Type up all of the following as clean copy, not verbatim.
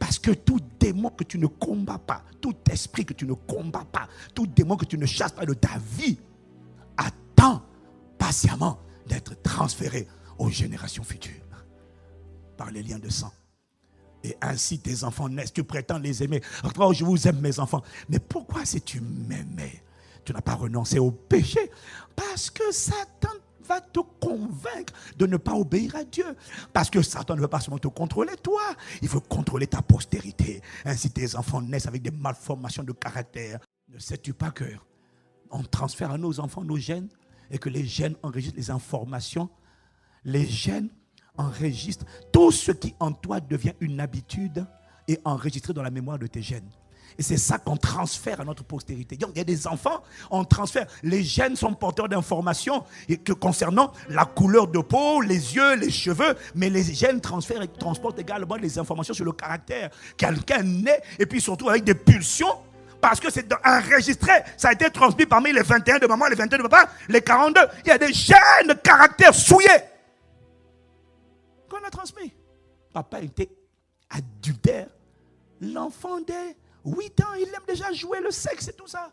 Parce que tout démon que tu ne combats pas, tout esprit que tu ne combats pas, tout démon que tu ne chasses pas de ta vie, attend patiemment d'être transféré aux générations futures par les liens de sang. Et ainsi tes enfants naissent. Tu prétends les aimer. Oh, je vous aime mes enfants. Mais pourquoi si tu m'aimais, tu n'as pas renoncé au péché? Parce que Satan va te convaincre de ne pas obéir à Dieu. Parce que Satan ne veut pas seulement te contrôler toi, il veut contrôler ta postérité. Ainsi tes enfants naissent avec des malformations de caractère. Ne sais-tu pas que on transfère à nos enfants nos gènes et que les gènes enregistrent les informations? Les gènes enregistrent tout ce qui en toi devient une habitude et enregistré dans la mémoire de tes gènes. Et c'est ça qu'on transfère à notre postérité. Donc, il y a des enfants, on transfère. Les gènes sont porteurs d'informations concernant la couleur de peau, les yeux, les cheveux. Mais les gènes transportent également les informations sur le caractère. Quelqu'un naît et puis surtout avec des pulsions. Parce que c'est enregistré. Ça a été transmis parmi les 21 de maman, les 21 de papa, les 42. Il y a des gènes de caractère souillés qu'on a transmis. Papa était adultère. L'enfant des 8 ans, il aime déjà jouer le sexe et tout ça.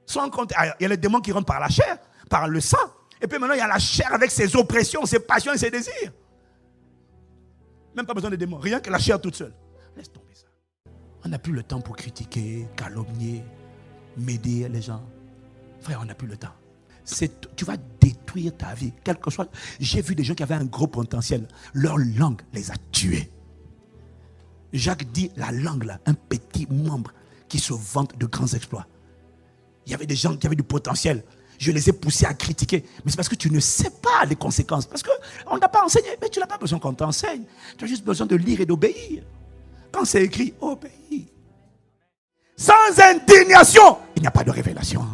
Sans compter, il y a les démons qui rentrent par la chair, par le sang. Et puis maintenant, il y a la chair avec ses oppressions, ses passions et ses désirs. Même pas besoin de démons, rien que la chair toute seule. Laisse tomber ça. On n'a plus le temps pour critiquer, calomnier, m'aider les gens. Frère, on n'a plus le temps. Tu vas détruire ta vie. Quel que soit. J'ai vu des gens qui avaient un gros potentiel. Leur langue les a tués. Jacques dit, la langue là, un petit membre qui se vante de grands exploits. Il y avait des gens qui avaient du potentiel. Je les ai poussés à critiquer. Mais c'est parce que tu ne sais pas les conséquences. Parce qu'on n'a pas enseigné. Mais tu n'as pas besoin qu'on t'enseigne. Tu as juste besoin de lire et d'obéir. Quand c'est écrit, obéis. Sans indignation, il n'y a pas de révélation.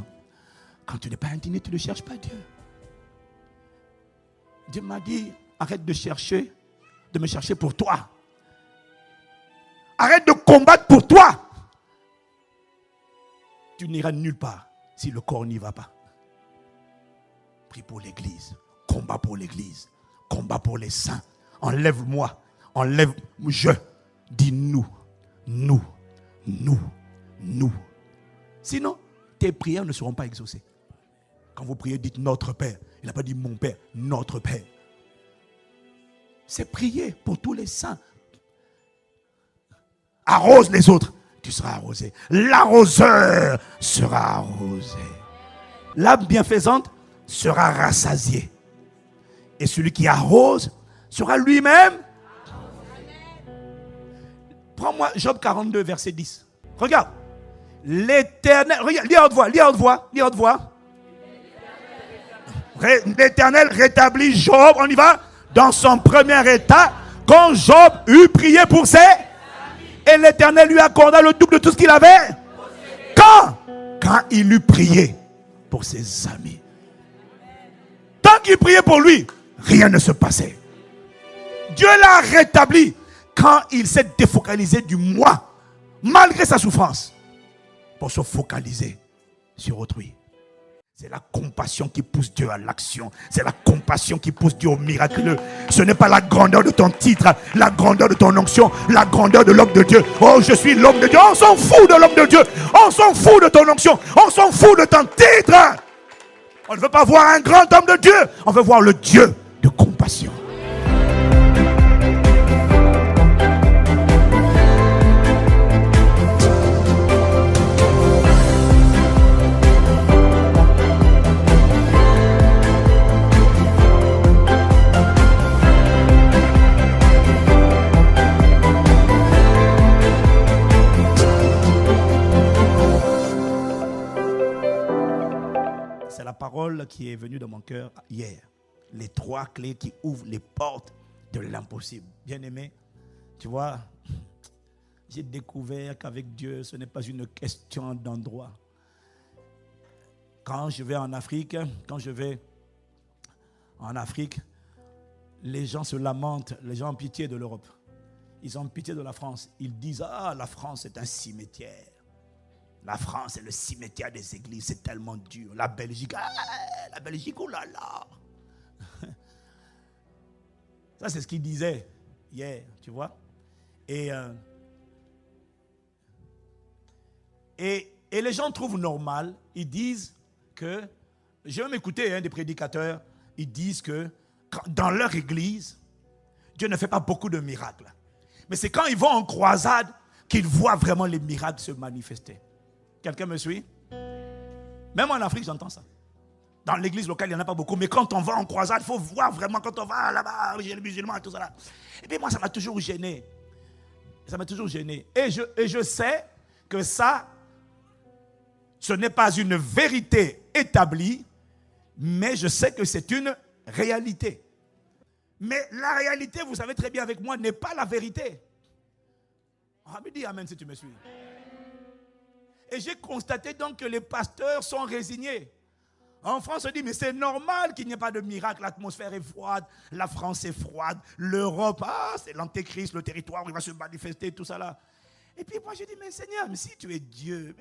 Quand tu n'es pas indigné, tu ne cherches pas Dieu. Dieu m'a dit, arrête de me chercher pour toi. Arrête de combattre pour toi. Tu n'iras nulle part si le corps n'y va pas. Prie pour l'église. Combat pour l'église. Combat pour les saints. Enlève-moi. Je. Dis nous. Sinon, tes prières ne seront pas exaucées. Quand vous priez, dites notre Père. Il n'a pas dit mon Père, notre Père. C'est prier pour tous les saints. Arrose les autres, tu seras arrosé. L'arroseur sera arrosé. L'âme bienfaisante sera rassasiée. Et celui qui arrose sera lui-même. Prends-moi Job 42, verset 10. Regarde. L'Éternel, regarde, lis à haute voix. L'Éternel rétablit Job, on y va, dans son premier état, quand Job eut prié pour ses... Et l'Éternel lui accorda le double de tout ce qu'il avait. Quand il eut prié pour ses amis. Tant qu'il priait pour lui, rien ne se passait. Dieu l'a rétabli quand il s'est défocalisé du moi, malgré sa souffrance, pour se focaliser sur autrui. C'est la compassion qui pousse Dieu à l'action. C'est la compassion qui pousse Dieu au miraculeux. Ce n'est pas la grandeur de ton titre, la grandeur de ton onction, la grandeur de l'homme de Dieu. Oh, je suis l'homme de Dieu. On s'en fout de l'homme de Dieu. On s'en fout de ton onction. On s'en fout de ton titre. On ne veut pas voir un grand homme de Dieu. On veut voir le Dieu de compassion. La parole qui est venue dans mon cœur hier. Les 3 clés qui ouvrent les portes de l'impossible. Bien-aimé, tu vois, j'ai découvert qu'avec Dieu, ce n'est pas une question d'endroit. Quand je vais en Afrique, les gens se lamentent, les gens ont pitié de l'Europe. Ils ont pitié de la France. Ils disent, ah, la France est un cimetière. La France est le cimetière des églises, c'est tellement dur. La Belgique, oh là là. Ça, c'est ce qu'il disait hier, tu vois. Et Et les gens trouvent normal, ils disent que, j'ai même écouté des prédicateurs, ils disent que dans leur église, Dieu ne fait pas beaucoup de miracles. Mais c'est quand ils vont en croisade qu'ils voient vraiment les miracles se manifester. Quelqu'un me suit? Même en Afrique, j'entends ça. Dans l'église locale, il n'y en a pas beaucoup. Mais quand on va en croisade, il faut voir vraiment quand on va là-bas, les musulmans et tout ça. Là. Et puis moi, ça m'a toujours gêné. Ça m'a toujours gêné. Et je sais que ça, ce n'est pas une vérité établie, mais je sais que c'est une réalité. Mais la réalité, vous savez très bien avec moi, n'est pas la vérité. Ah, me dis amen si tu me suis. Et j'ai constaté donc que les pasteurs sont résignés. En France, on dit, mais c'est normal qu'il n'y ait pas de miracle. L'atmosphère est froide, la France est froide, l'Europe, c'est l'antéchrist, le territoire où il va se manifester, tout ça là. Et puis moi, je dis, mais Seigneur, mais si tu es Dieu,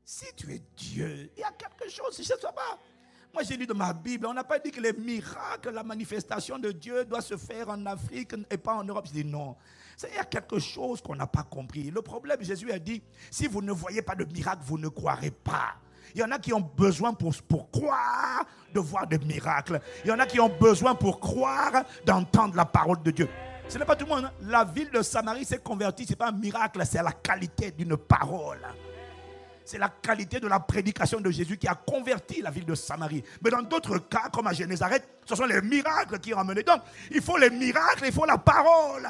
si tu es Dieu, il y a quelque chose, je ne sais pas. Moi, j'ai lu dans ma Bible, on n'a pas dit que les miracles, la manifestation de Dieu doit se faire en Afrique et pas en Europe. Je dis non. Il y a quelque chose qu'on n'a pas compris. Le problème, Jésus a dit, si vous ne voyez pas de miracle, vous ne croirez pas. Il y en a qui ont besoin pour croire de voir des miracles. Il y en a qui ont besoin pour croire d'entendre la parole de Dieu. Ce n'est pas tout le monde. Hein? La ville de Samarie s'est convertie. Ce n'est pas un miracle, c'est la qualité d'une parole. C'est la qualité de la prédication de Jésus qui a converti la ville de Samarie. Mais dans d'autres cas, comme à Génézareth, ce sont les miracles qui ramènent. Donc, il faut les miracles, il faut la parole.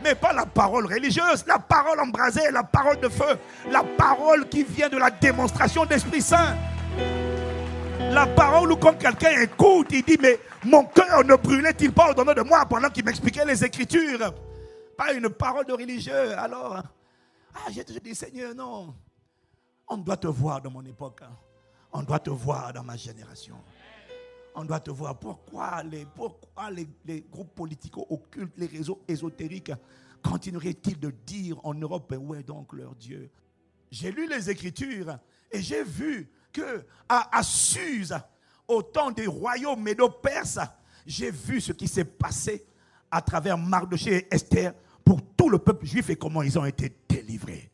Mais pas la parole religieuse, la parole embrasée, la parole de feu. La parole qui vient de la démonstration d'Esprit Saint. La parole où quand quelqu'un écoute, il dit, mais mon cœur ne brûlait-il pas au-dedans de moi pendant qu'il m'expliquait les Écritures? Pas une parole de religieux. Alors, j'ai toujours dit, Seigneur, non. On doit te voir dans mon époque. On doit te voir dans ma génération. On doit te voir. Pourquoi les groupes politico-occultes, les réseaux ésotériques continueraient-ils de dire en Europe, où est donc leur Dieu? J'ai lu les Écritures et j'ai vu qu'à Suse, au temps des royaumes médo-perses, j'ai vu ce qui s'est passé à travers Mardochée et Esther pour tout le peuple juif et comment ils ont été délivrés.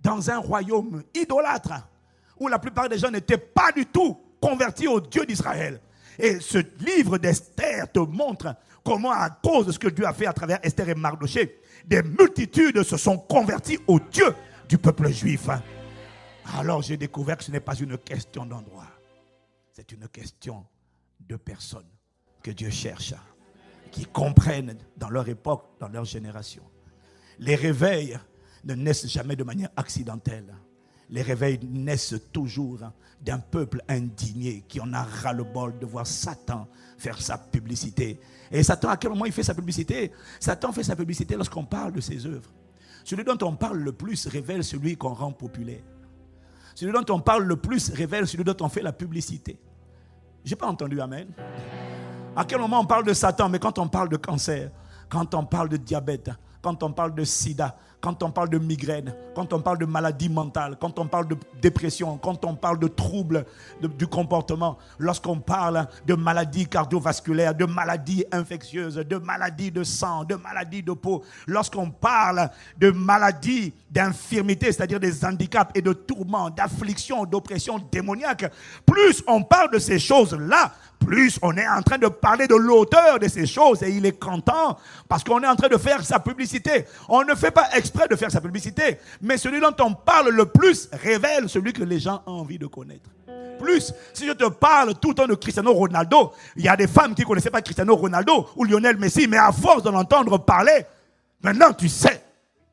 Dans un royaume idolâtre, où la plupart des gens n'étaient pas du tout convertis au Dieu d'Israël. Et ce livre d'Esther te montre comment, à cause de ce que Dieu a fait à travers Esther et Mardochée, des multitudes se sont converties au Dieu du peuple juif. Alors j'ai découvert que ce n'est pas une question d'endroit. C'est une question de personnes que Dieu cherche, qui comprennent dans leur époque, dans leur génération. Les réveils ne naissent jamais de manière accidentelle. Les réveils naissent toujours d'un peuple indigné qui en a ras-le-bol de voir Satan faire sa publicité. Et Satan, à quel moment il fait sa publicité? Satan fait sa publicité lorsqu'on parle de ses œuvres. Celui dont on parle le plus révèle celui qu'on rend populaire. Celui dont on parle le plus révèle celui dont on fait la publicité. Je n'ai pas entendu amen. À quel moment on parle de Satan? Mais quand on parle de cancer, quand on parle de diabète, quand on parle de sida, quand on parle de migraine, quand on parle de maladie mentale, quand on parle de dépression, quand on parle de troubles du comportement, lorsqu'on parle de maladies cardiovasculaires, de maladies infectieuses, de maladies de sang, de maladies de peau, lorsqu'on parle de maladies, d'infirmités, c'est-à-dire des handicaps et de tourments, d'afflictions, d'oppressions démoniaques, plus on parle de ces choses-là, plus on est en train de parler de l'auteur de ces choses et il est content parce qu'on est en train de faire sa publicité. On ne fait pas exprès de faire sa publicité, mais celui dont on parle le plus révèle celui que les gens ont envie de connaître. Plus, si je te parle tout le temps de Cristiano Ronaldo, il y a des femmes qui ne connaissaient pas Cristiano Ronaldo ou Lionel Messi, mais à force de l'entendre parler, maintenant tu sais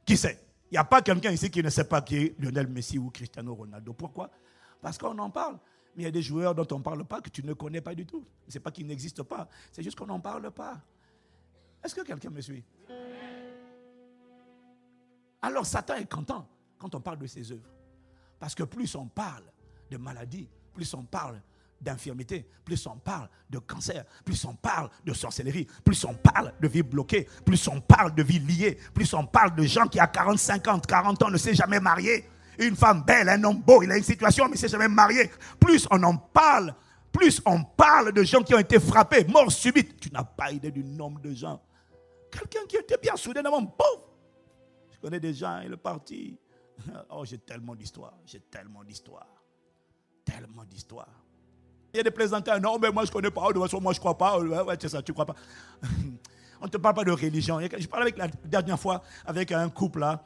qui c'est. Il n'y a pas quelqu'un ici qui ne sait pas qui est Lionel Messi ou Cristiano Ronaldo. Pourquoi? Parce qu'on en parle. Mais il y a des joueurs dont on ne parle pas, que tu ne connais pas du tout. Ce n'est pas qu'ils n'existent pas, c'est juste qu'on n'en parle pas. Est-ce que quelqu'un me suit? Alors Satan est content quand on parle de ses œuvres. Parce que plus on parle de maladie, plus on parle d'infirmité, plus on parle de cancer, plus on parle de sorcellerie, plus on parle de vie bloquée, plus on parle de vie liée, plus on parle de gens qui à 40, 50, 40 ans ne s'est jamais marié. Une femme belle, un homme beau, il a une situation, mais il ne s'est jamais marié. Plus on en parle, plus on parle de gens qui ont été frappés, mort subite. Tu n'as pas idée du nombre de gens. Quelqu'un qui était bien soudainement pauvre. Je connais des gens, il est parti Oh, j'ai tellement d'histoires. Tellement d'histoires. Il y a des plaisantins. Non, mais moi, je ne connais pas. De toute façon, moi, je ne crois pas. Ouais, c'est ça, tu ne crois pas. On ne te parle pas de religion. Je parlais la dernière fois avec un couple là.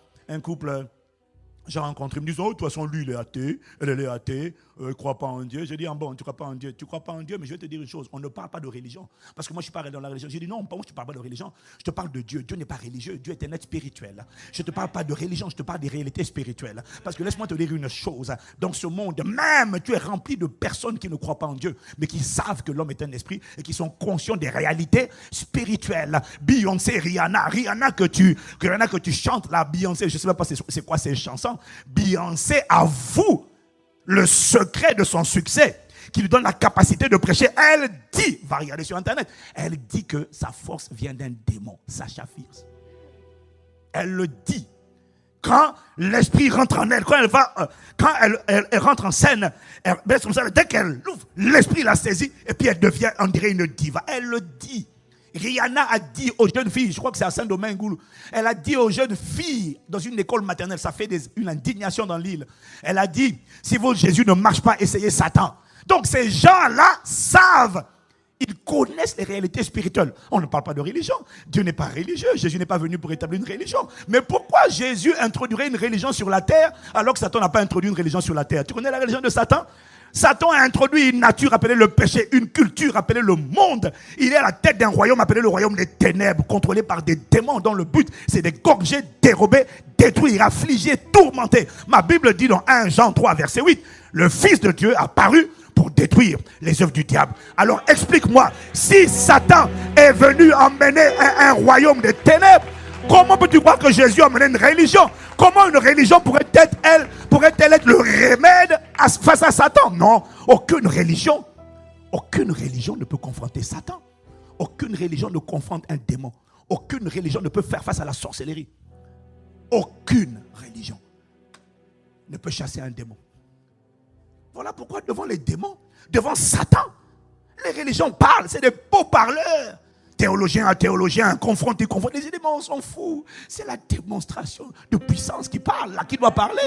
J'ai rencontré, ils me disent, oh, de toute façon, lui, il est athée, elle est athée, il ne croit pas en Dieu. J'ai dit, ah bon, tu ne crois pas en Dieu. Tu ne crois pas en Dieu, mais je vais te dire une chose, on ne parle pas de religion. Parce que moi, je suis pas dans la religion. J'ai dit, non, moi, je ne parle pas de religion. Je te parle de Dieu. Dieu n'est pas religieux, Dieu est un être spirituel. Je ne te parle pas de religion, je te parle des réalités spirituelles. Parce que laisse-moi te dire une chose, dans ce monde, même, tu es rempli de personnes qui ne croient pas en Dieu, mais qui savent que l'homme est un esprit et qui sont conscients des réalités spirituelles. Beyoncé, Rihanna que tu chantes, là, Beyoncé, je ne sais même pas c'est quoi ces chansons. Beyoncé avoue le secret de son succès qui lui donne la capacité de prêcher. Elle dit, va regarder sur internet, elle dit que sa force vient d'un démon, Sasha Fierce. Elle le dit. Quand l'esprit rentre en elle, quand elle rentre en scène, dès qu'elle l'ouvre, l'esprit la saisit et puis elle devient, on dirait, une diva. Elle le dit. Rihanna a dit aux jeunes filles, je crois que c'est à Saint-Domingue, elle a dit aux jeunes filles dans une école maternelle, ça fait une indignation dans l'île. Elle a dit, si votre Jésus ne marche pas, essayez Satan. Donc ces gens-là savent, ils connaissent les réalités spirituelles. On ne parle pas de religion. Dieu n'est pas religieux. Jésus n'est pas venu pour établir une religion. Mais pourquoi Jésus introduirait une religion sur la terre alors que Satan n'a pas introduit une religion sur la terre? Tu connais la religion de Satan? Satan a introduit une nature appelée le péché, une culture appelée le monde. Il est à la tête d'un royaume appelé le royaume des ténèbres, contrôlé par des démons dont le but c'est d'égorger, dérober, détruire, affliger, tourmenter. Ma Bible dit dans 1 Jean 3 verset 8, le Fils de Dieu a paru pour détruire les œuvres du diable. Alors explique-moi, si Satan est venu emmener un royaume des ténèbres, comment peux-tu croire que Jésus a mené une religion? Comment une religion pourrait-elle être le remède face à Satan? Non, aucune religion ne peut confronter Satan. Aucune religion ne confronte un démon. Aucune religion ne peut faire face à la sorcellerie. Aucune religion ne peut chasser un démon. Voilà pourquoi devant les démons, devant Satan, les religions parlent, c'est des beaux parleurs. Théologien à théologien, confronté. Les éléments, on s'en fout. C'est la démonstration de puissance qui parle, là, qui doit parler.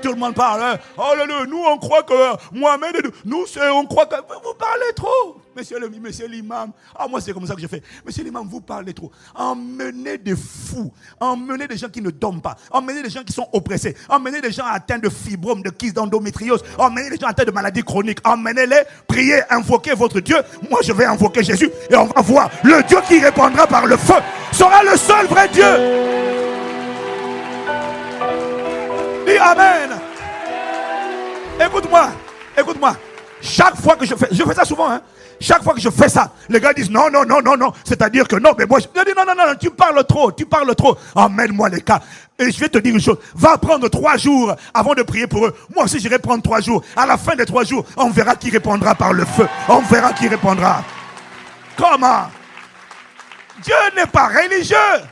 Tout le monde parle. Hein? Oh là là, nous on croit que Mohamed, on croit que vous parlez trop. Monsieur l'imam. Ah, moi c'est comme ça que je fais. Monsieur l'imam, vous parlez trop. Emmenez des fous. Emmenez des gens qui ne dorment pas. Emmenez des gens qui sont oppressés. Emmenez des gens atteints de fibrome, de kyste, d'endométriose. Emmenez des gens atteints de maladies chroniques. Emmenez-les, priez, invoquez votre Dieu. Moi je vais invoquer Jésus et on va voir le Dieu qui répondra par le feu sera le seul vrai Dieu. Dis Amen. Écoute-moi. Chaque fois que je fais ça souvent, hein. Chaque fois que je fais ça, les gars disent non. C'est-à-dire que non, mais moi je dis non, tu parles trop. Emmène-moi les cas. Et je vais te dire une chose, va prendre 3 jours avant de prier pour eux. Moi aussi je vais prendre 3 jours. À la fin des 3 jours, on verra qui répondra par le feu. On verra qui répondra. Comment? Dieu n'est pas religieux.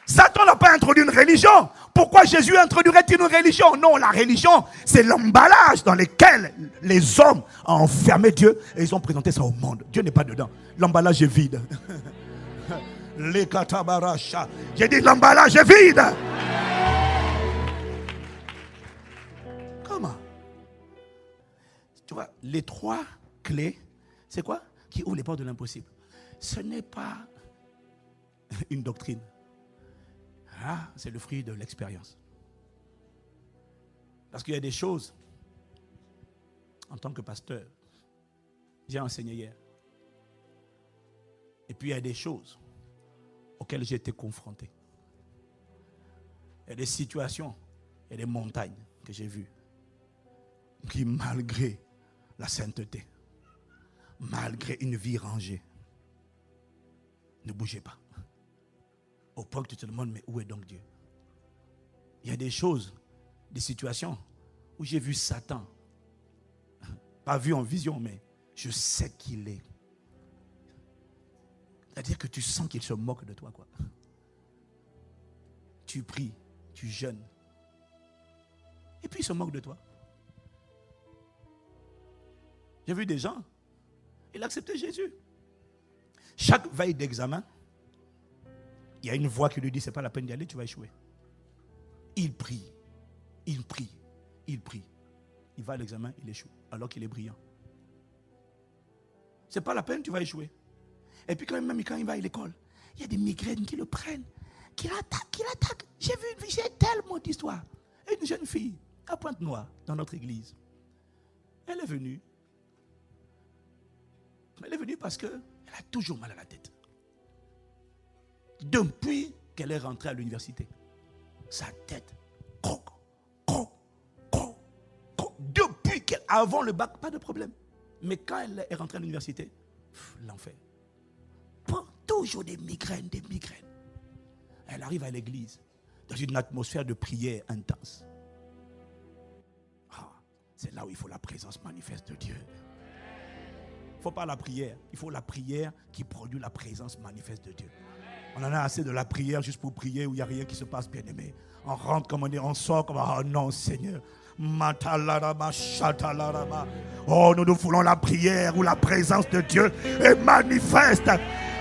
Satan n'a pas introduit une religion. Pourquoi Jésus introduirait-il une religion? Non, la religion, c'est l'emballage dans lequel les hommes ont enfermé Dieu et ils ont présenté ça au monde. Dieu n'est pas dedans. L'emballage est vide. J'ai dit l'emballage est vide. Comment? Tu vois, les 3 clés, c'est quoi? Qui ouvrent les portes de l'impossible. Ce n'est pas une doctrine. Ah, c'est le fruit de l'expérience. Parce qu'il y a des choses, en tant que pasteur, j'ai enseigné hier. Et puis il y a des choses auxquelles j'ai été confronté. Il y a des situations, il y a des montagnes que j'ai vues qui, malgré la sainteté, malgré une vie rangée, ne bougeaient pas. Au point que tu te demandes, mais où est donc Dieu? Il y a des choses, des situations où j'ai vu Satan. Pas vu en vision, mais je sais qu'il est. C'est-à-dire que tu sens qu'il se moque de toi, quoi. Tu pries, tu jeûnes. Et puis il se moque de toi. J'ai vu des gens, il acceptait Jésus. Chaque veille d'examen, il y a une voix qui lui dit, c'est pas la peine d'y aller, tu vas échouer. Il prie. Il prie. Il prie. Il va à l'examen, il échoue. Alors qu'il est brillant. C'est pas la peine, tu vas échouer. Et puis quand il va à l'école, il y a des migraines qui le prennent, qui l'attaquent. J'ai tellement d'histoires. Une jeune fille à Pointe-Noire, dans notre église. Elle est venue. Elle est venue parce qu'elle a toujours mal à la tête. Depuis qu'elle est rentrée à l'université. Sa tête, croc. Depuis qu'avant le bac, pas de problème. Mais quand elle est rentrée à l'université, l'enfer. Toujours des migraines. Elle arrive à l'église, dans une atmosphère de prière intense. C'est là où il faut la présence manifeste de Dieu. Il ne faut pas la prière. Il faut la prière qui produit la présence manifeste de Dieu. On en a assez de la prière juste pour prier où il n'y a rien qui se passe, bien aimé. On rentre comme on dit, on sort comme oh non Seigneur. Oh, nous voulons la prière où la présence de Dieu est manifeste.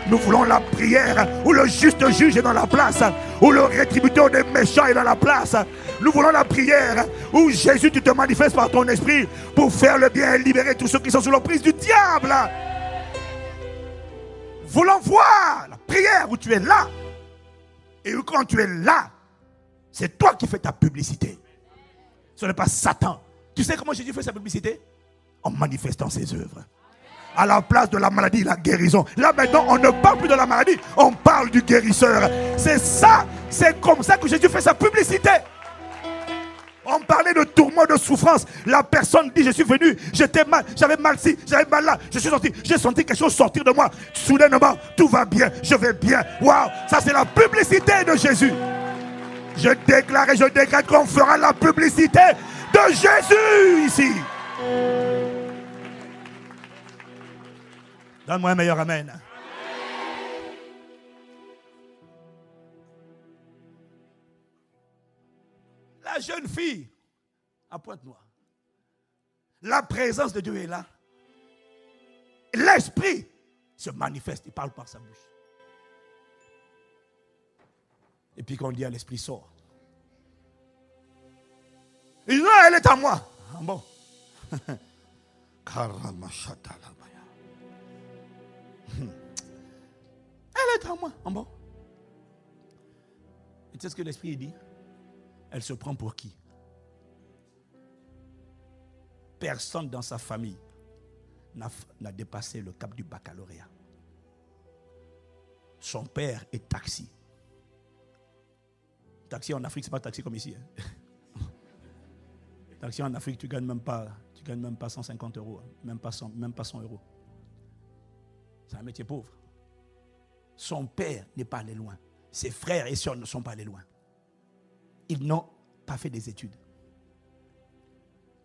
Nous voulons la prière où le juste juge est dans la place, où le rétributeur des méchants est dans la place. Nous voulons la prière où Jésus, tu te manifestes par ton esprit pour faire le bien et libérer tous ceux qui sont sous l'emprise du diable. Voulons voir la prière où tu es là. Et quand tu es là, c'est toi qui fais ta publicité. Ce n'est pas Satan. Tu sais comment Jésus fait sa publicité? En manifestant ses œuvres. À la place de la maladie, la guérison. Là maintenant, on ne parle plus de la maladie, on parle du guérisseur. C'est ça, c'est comme ça que Jésus fait sa publicité. On parlait de tourments, de souffrance. La personne dit, je suis venu, j'étais mal, j'avais mal ci, j'avais mal là. Je suis sorti, j'ai senti quelque chose sortir de moi. Soudainement, tout va bien, je vais bien. Waouh, ça c'est la publicité de Jésus. Je déclare et je décrète qu'on fera la publicité de Jésus ici. Donne-moi un meilleur amen. La jeune fille à Pointe-Noire. La présence de Dieu est là. L'esprit se manifeste. Il parle par sa bouche. Et puis quand on dit à l'esprit sort. Il dit non, elle est à moi. Ah bon. Elle est à moi. Ah bon. Et tu sais ce que l'esprit dit? Elle se prend pour qui? Personne dans sa famille n'a dépassé le cap du baccalauréat. Son père est taxi. Taxi en Afrique, ce n'est pas taxi comme ici. Hein. Taxi en Afrique, tu ne gagnes même pas 150 euros, même pas 100 euros. C'est un métier pauvre. Son père n'est pas allé loin. Ses frères et sœurs ne sont pas allés loin. Ils n'ont pas fait des études.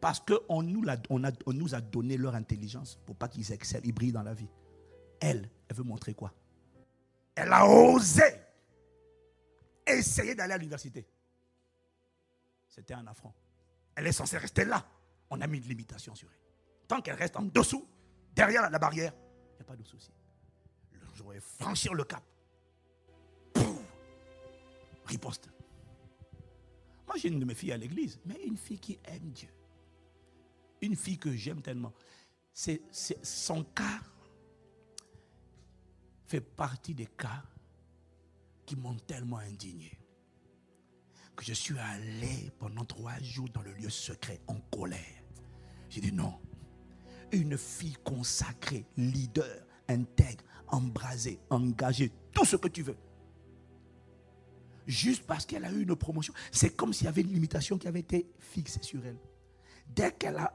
Parce qu'on nous a donné leur intelligence pour pas qu'ils excellent, ils brillent dans la vie. Elle veut montrer quoi? Elle a osé essayer d'aller à l'université. C'était un affront. Elle est censée rester là. On a mis une limitation sur elle. Tant qu'elle reste en dessous, derrière la barrière, il n'y a pas de souci. Le jour où elle franchir le cap, pouf, riposte. Moi, j'ai une de mes filles à l'église, mais une fille qui aime Dieu. Une fille que j'aime tellement. Son cas fait partie des cas qui m'ont tellement indigné que je suis allé pendant 3 jours dans le lieu secret en colère. J'ai dit non. Une fille consacrée, leader, intègre, embrasée, engagée, tout ce que tu veux. Juste parce qu'elle a eu une promotion. C'est comme s'il y avait une limitation qui avait été fixée sur elle. Dès qu'elle a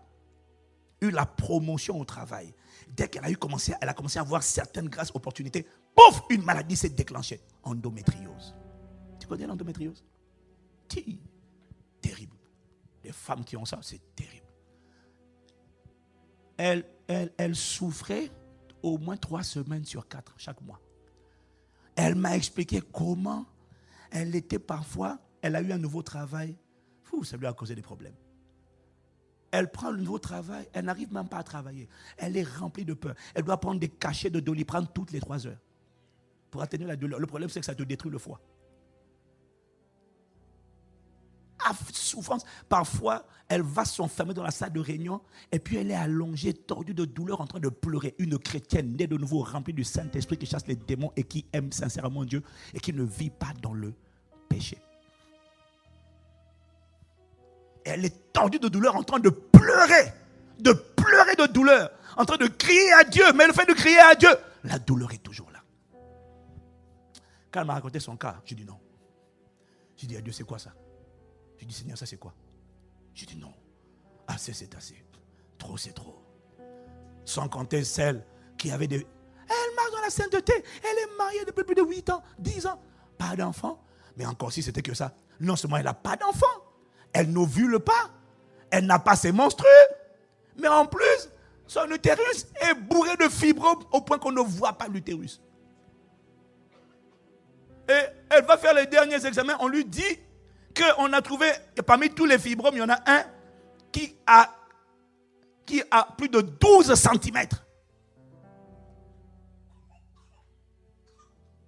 eu la promotion au travail, dès qu'elle a commencé à avoir certaines grâces, opportunités, pouf, une maladie s'est déclenchée. Endométriose. Tu connais l'endométriose? Terrible. Les femmes qui ont ça, c'est terrible. Elle souffrait au moins 3 semaines sur 4 chaque mois. Elle m'a expliqué comment elle était parfois, elle a eu un nouveau travail. Ça lui a causé des problèmes. Elle prend le nouveau travail, elle n'arrive même pas à travailler. Elle est remplie de peur. Elle doit prendre des cachets de Doliprane toutes les 3 heures pour atténuer la douleur. Le problème, c'est que ça te détruit le foie. souffrance. Parfois, elle va s'enfermer dans la salle de réunion et puis elle est allongée, tordue de douleur, en train de pleurer. Une chrétienne née de nouveau, remplie du Saint-Esprit qui chasse les démons et qui aime sincèrement Dieu et qui ne vit pas dans le péché. Et elle est tordue de douleur, en train de pleurer de douleur, en train de crier à Dieu. Mais le fait de crier à Dieu, la douleur est toujours là. Quand elle m'a raconté son cas, j'ai dit non. J'ai dit à Dieu, c'est quoi ça? J'ai dit, Seigneur, ça c'est quoi? J'ai dit non. Assez, c'est assez. Trop, c'est trop. Sans compter celle qui avait des... Elle marche dans la sainteté. Elle est mariée depuis plus de 8 ans, 10 ans. Pas d'enfant. Mais encore si c'était que ça. Non seulement elle n'a pas d'enfant, elle n'ovule pas. Elle n'a pas ses menstrues. Mais en plus, son utérus est bourré de fibromes au point qu'on ne voit pas l'utérus. Et elle va faire les derniers examens. On lui dit qu'on a trouvé que parmi tous les fibromes, il y en a un qui a plus de 12 cm.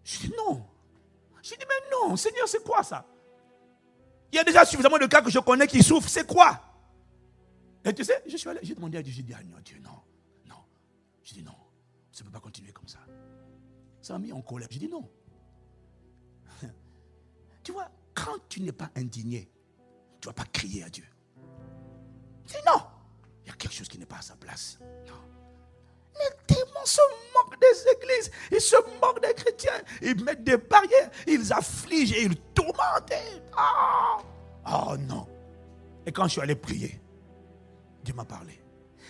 Je dis non. Je dis mais non, Seigneur, c'est quoi ça? Il y a déjà suffisamment de cas que je connais qui souffrent. C'est quoi? Et tu sais, je suis allé, j'ai demandé à Dieu, j'ai dit, ah non, Dieu, non. Je dis non, ça ne peut pas continuer comme ça. Ça m'a mis en colère. J'ai dit non. Tu vois, quand tu n'es pas indigné, tu ne vas pas crier à Dieu. Je dis non, il y a quelque chose qui n'est pas à sa place. Non. Les démons se moquent des églises, ils se moquent des chrétiens, ils mettent des barrières, ils affligent et ils tourmentent. Oh non. Et quand je suis allé prier, Dieu m'a parlé.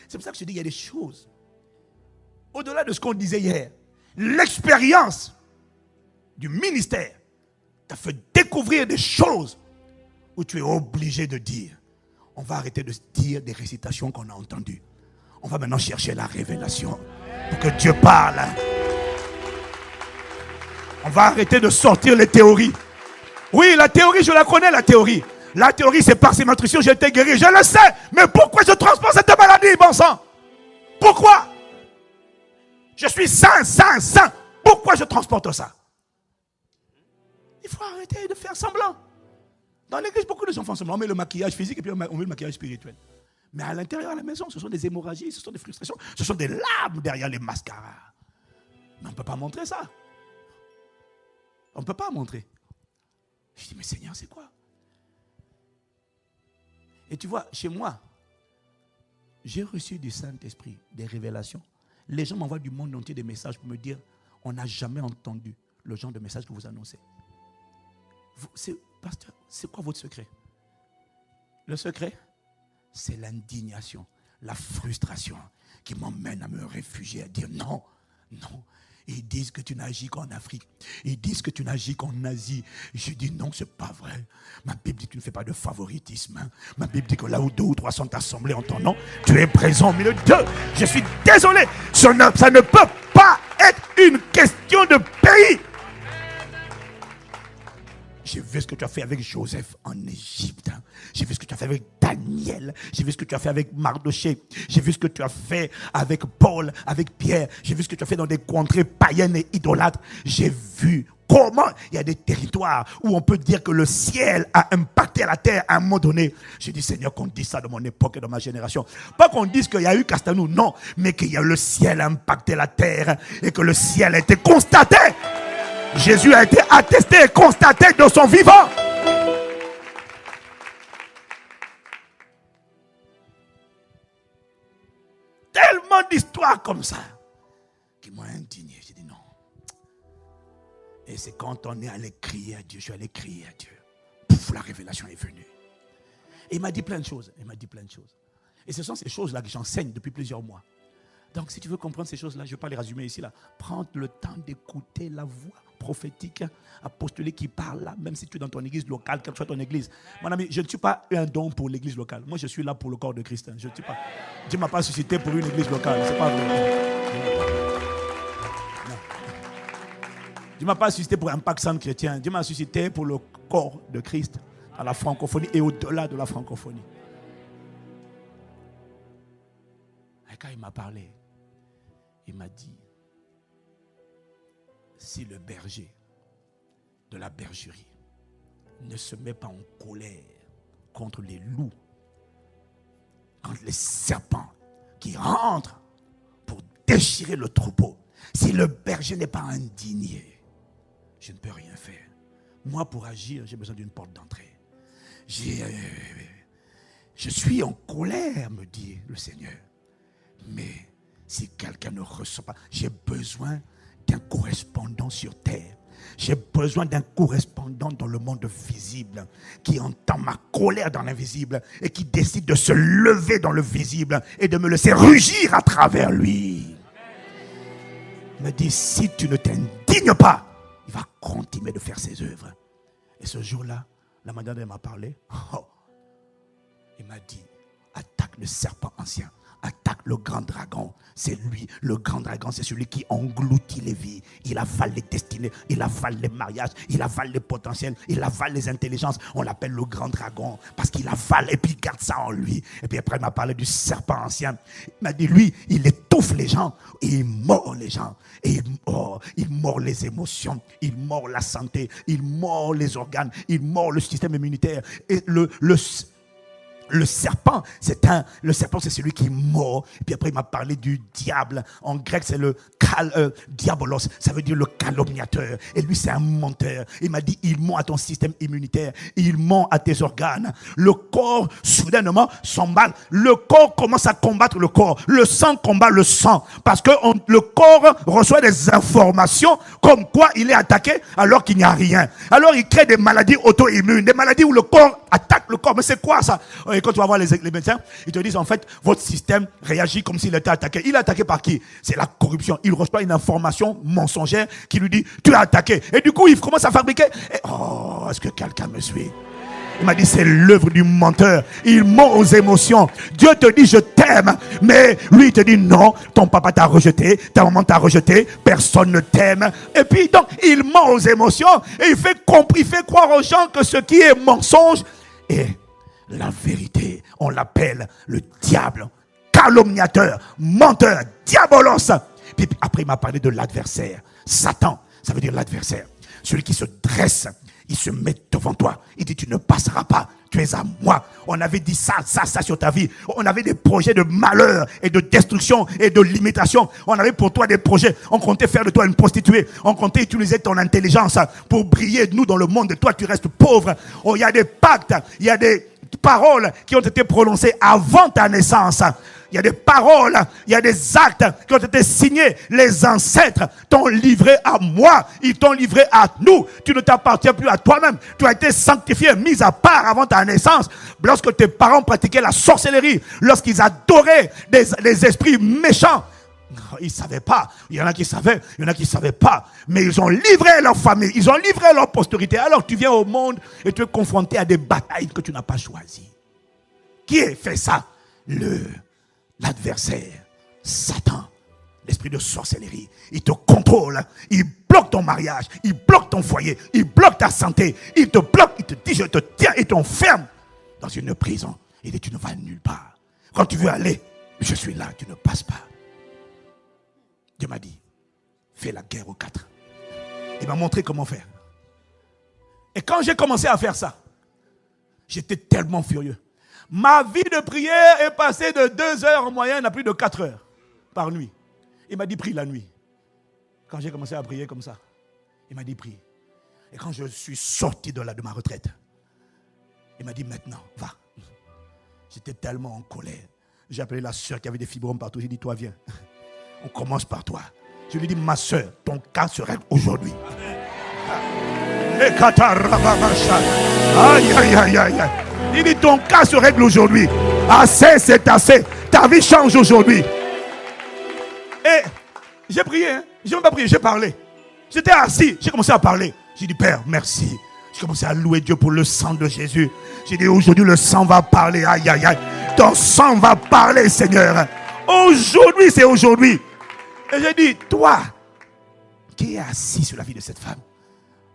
C'est pour ça que je dis, il y a des choses. Au-delà de ce qu'on disait hier, l'expérience du ministère t'a fait découvrir des choses où tu es obligé de dire, on va arrêter de dire des récitations qu'on a entendues. On va maintenant chercher la révélation pour que Dieu parle. On va arrêter de sortir les théories. Oui, la théorie, je la connais, la théorie. La théorie, c'est par ces nutritions, j'ai été guéri. Je le sais. Mais pourquoi je transporte cette maladie, bon sang? Pourquoi? Je suis saint. Pourquoi je transporte ça? Il faut arrêter de faire semblant. Dans l'église, beaucoup de gens font semblant. On met le maquillage physique et puis on met le maquillage spirituel. Mais à l'intérieur, à la maison, ce sont des hémorragies, ce sont des frustrations, ce sont des larmes derrière les mascaras. Mais on ne peut pas montrer ça. On ne peut pas montrer. Je dis, mais Seigneur, c'est quoi? Et tu vois, chez moi, j'ai reçu du Saint-Esprit des révélations. Les gens m'envoient du monde entier des messages pour me dire, on n'a jamais entendu le genre de message que vous annoncez. Pasteur, c'est quoi votre secret? Le secret, c'est l'indignation, la frustration qui m'emmène à me réfugier, à dire non. Ils disent que tu n'agis qu'en Afrique. Ils disent que tu n'agis qu'en Asie. Je dis non, c'est pas vrai. Ma Bible dit que tu ne fais pas de favoritisme. Ma Bible dit que là où 2 ou 3 sont assemblés en ton nom, tu es présent au milieu d'eux. Je suis désolé. Ça ne peut pas être une question de pays. J'ai vu ce que tu as fait avec Joseph en Égypte. J'ai vu ce que tu as fait avec Daniel. J'ai vu ce que tu as fait avec Mardoché. J'ai vu ce que tu as fait avec Paul, avec Pierre. J'ai vu ce que tu as fait dans des contrées païennes et idolâtres. J'ai vu comment il y a des territoires où on peut dire que le ciel a impacté la terre à un moment donné. J'ai dit, Seigneur, qu'on dise ça de mon époque et de ma génération. Pas qu'on dise qu'il y a eu Castanou, non. Mais qu'il y a le ciel a impacté la terre et que le ciel a été constaté. Jésus a été attesté et constaté de son vivant. Tellement d'histoires comme ça qui m'ont indigné. J'ai dit non. Et c'est quand on est allé crier à Dieu, je suis allé crier à Dieu. Pouf, la révélation est venue. Et il m'a dit plein de choses. Et ce sont ces choses-là que j'enseigne depuis plusieurs mois. Donc, si tu veux comprendre ces choses-là, je ne vais pas les résumer ici. Prends le temps d'écouter la voix prophétique, apostolique qui parle là, même si tu es dans ton église locale, quelle que soit ton église. Mon ami, je ne suis pas un don pour l'église locale. Moi, je suis là pour le corps de Christ. Je ne suis pas. Dieu ne m'a pas suscité pour une église locale. C'est pas vrai. Non. Dieu ne m'a pas suscité pour un Paxan chrétien. Dieu m'a suscité pour le corps de Christ à la francophonie et au-delà de la francophonie. Et quand il m'a parlé, il m'a dit, si le berger de la bergerie ne se met pas en colère contre les loups, contre les serpents qui rentrent pour déchirer le troupeau. Si le berger n'est pas indigné, je ne peux rien faire. Moi, pour agir, j'ai besoin d'une porte d'entrée. Je suis en colère, me dit le Seigneur. Mais si quelqu'un ne ressent pas, j'ai besoin d'un correspondant sur terre. J'ai besoin d'un correspondant dans le monde visible qui entend ma colère dans l'invisible et qui décide de se lever dans le visible et de me laisser rugir à travers lui. Il me dit, si tu ne t'indignes pas, il va continuer de faire ses œuvres. Et ce jour-là, la madame m'a parlé. Il m'a dit, attaque le serpent ancien. Attaque le grand dragon. C'est lui, le grand dragon, c'est celui qui engloutit les vies. Il avale les destinées, il avale les mariages, il avale les potentiels, il avale les intelligences. On l'appelle le grand dragon parce qu'il avale et puis il garde ça en lui. Et puis après il m'a parlé du serpent ancien. Il m'a dit, lui, il étouffe les gens et il mord les gens. Et il mord les émotions, il mord la santé, il mord les organes, il mord le système immunitaire. Et le serpent, c'est celui qui mord. Et puis après, il m'a parlé du diable. En grec, c'est le diabolos. Ça veut dire le calomniateur. Et lui, c'est un menteur. Il m'a dit, il ment à ton système immunitaire. Il ment à tes organes. Le corps, soudainement, s'emballe. Le corps commence à combattre le corps. Le sang combat le sang. Parce que le corps reçoit des informations comme quoi il est attaqué alors qu'il n'y a rien. Alors, il crée des maladies auto-immunes. Des maladies où le corps attaque le corps. Mais c'est quoi ça? Et quand tu vas voir les médecins, ils te disent en fait, votre système réagit comme s'il était attaqué. Il est attaqué par qui? C'est la corruption. Il reçoit une information mensongère qui lui dit, tu es attaqué. Et du coup, il commence à fabriquer. Est-ce que quelqu'un me suit? Il m'a dit, c'est l'œuvre du menteur. Il ment aux émotions. Dieu te dit, je t'aime. Mais lui, il te dit, non, ton papa t'a rejeté, ta maman t'a rejeté, personne ne t'aime. Et puis, donc, il ment aux émotions. Et il fait croire aux gens que ce qui est mensonge est la vérité. On l'appelle le diable, calomniateur, menteur, diabolos. Puis après, il m'a parlé de l'adversaire. Satan, ça veut dire l'adversaire. Celui qui se dresse, il se met devant toi. Il dit, tu ne passeras pas. Tu es à moi. On avait dit ça sur ta vie. On avait des projets de malheur et de destruction et de limitation. On avait pour toi des projets. On comptait faire de toi une prostituée. On comptait utiliser ton intelligence pour briller, nous, dans le monde. Et toi, tu restes pauvre. Il y a des pactes. Il y a des paroles qui ont été prononcées avant ta naissance. Il y a des paroles, il y a des actes qui ont été signés. Les ancêtres t'ont livré à moi, ils t'ont livré à nous. Tu ne t'appartiens plus à toi-même. Tu as été sanctifié, mis à part avant ta naissance. Lorsque tes parents pratiquaient la sorcellerie, lorsqu'ils adoraient des esprits méchants, ils ne savaient pas. Il y en a qui savaient, il y en a qui ne savaient pas. Mais ils ont livré leur famille, ils ont livré leur postérité. Alors tu viens au monde et tu es confronté à des batailles que tu n'as pas choisies. Qui a fait ça? L'adversaire, Satan, l'esprit de sorcellerie. Il te contrôle, il bloque ton mariage, il bloque ton foyer, il bloque ta santé, il te bloque, il te dit je te tiens, il t'enferme dans une prison. Il dit tu ne vas nulle part. Quand tu veux aller, je suis là, tu ne passes pas. Dieu m'a dit, fais la guerre aux 4. Il m'a montré comment faire. Et quand j'ai commencé à faire ça, j'étais tellement furieux. Ma vie de prière est passée de 2 heures en moyenne à plus de 4 heures par nuit. Il m'a dit, prie la nuit. Quand j'ai commencé à prier comme ça, il m'a dit, prie. Et quand je suis sorti de ma retraite, il m'a dit, maintenant, va. J'étais tellement en colère. J'ai appelé la soeur qui avait des fibromes partout. J'ai dit, toi, viens. On commence par toi. Je lui ai dit, ma soeur, ton cas se règle aujourd'hui. Aïe, aïe, aïe, aïe. Il dit, ton cas se règle aujourd'hui. Assez, c'est assez. Ta vie change aujourd'hui. Et j'ai prié. Hein. J'ai même pas prié, j'ai parlé. J'étais assis, j'ai commencé à parler. J'ai dit, Père, merci. J'ai commencé à louer Dieu pour le sang de Jésus. J'ai dit, aujourd'hui, le sang va parler. Aïe, aïe, aïe. Ton sang va parler, Seigneur. Aujourd'hui, c'est aujourd'hui. Et j'ai dit, toi, qui es assis sur la vie de cette femme,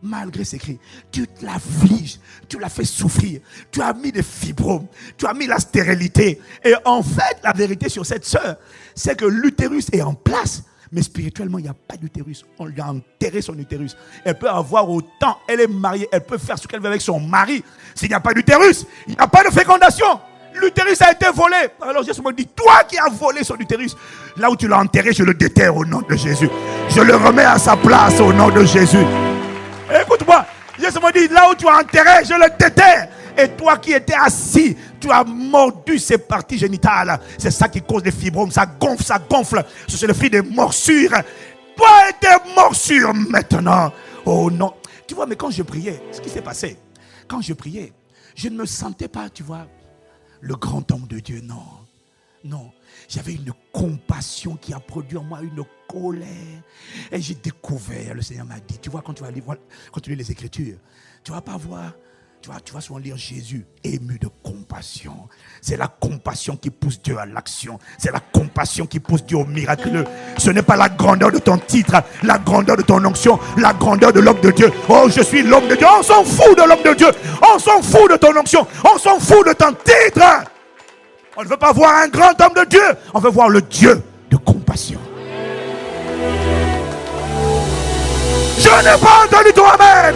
malgré ses cris, tu l'affliges, tu l'as fait souffrir, tu as mis des fibromes, tu as mis la stérilité. Et en fait, la vérité sur cette sœur, c'est que l'utérus est en place, Mais spirituellement, il n'y a pas d'utérus. On lui a enterré son utérus. Elle peut avoir autant, elle est mariée, elle peut faire ce qu'elle veut avec son mari. S'il n'y a pas d'utérus, il n'y a pas de fécondation. L'utérus a été volé. Alors Jésus me dit, toi qui as volé son utérus, là où tu l'as enterré, je le déterre au nom de Jésus. Je le remets à sa place au nom de Jésus. Écoute-moi, Jésus me dit, là où tu as enterré, je le déterre. Et toi qui étais assis, tu as mordu ses parties génitales. C'est ça qui cause les fibromes. Ça gonfle, ça gonfle. C'est le fruit des morsures. Toi et tes morsures maintenant. Oh non. Tu vois, mais quand je priais, ce qui s'est passé, quand je priais, je ne me sentais pas, tu vois, le grand homme de Dieu. Non. Non. J'avais une compassion qui a produit en moi une colère. Et j'ai découvert, le Seigneur m'a dit, tu vois, quand tu vas lire, quand tu lis les Écritures, tu ne vas pas voir. Tu vas souvent lire Jésus ému de compassion. C'est la compassion qui pousse Dieu à l'action. C'est la compassion qui pousse Dieu au miraculeux. Ce n'est pas la grandeur de ton titre, la grandeur de ton onction, la grandeur de l'homme de Dieu. Oh, je suis l'homme de Dieu. On s'en fout de l'homme de Dieu. On s'en fout de ton onction. On s'en fout de ton titre. On ne veut pas voir un grand homme de Dieu. On veut voir le Dieu de compassion. Je n'ai pas entendu ton amen.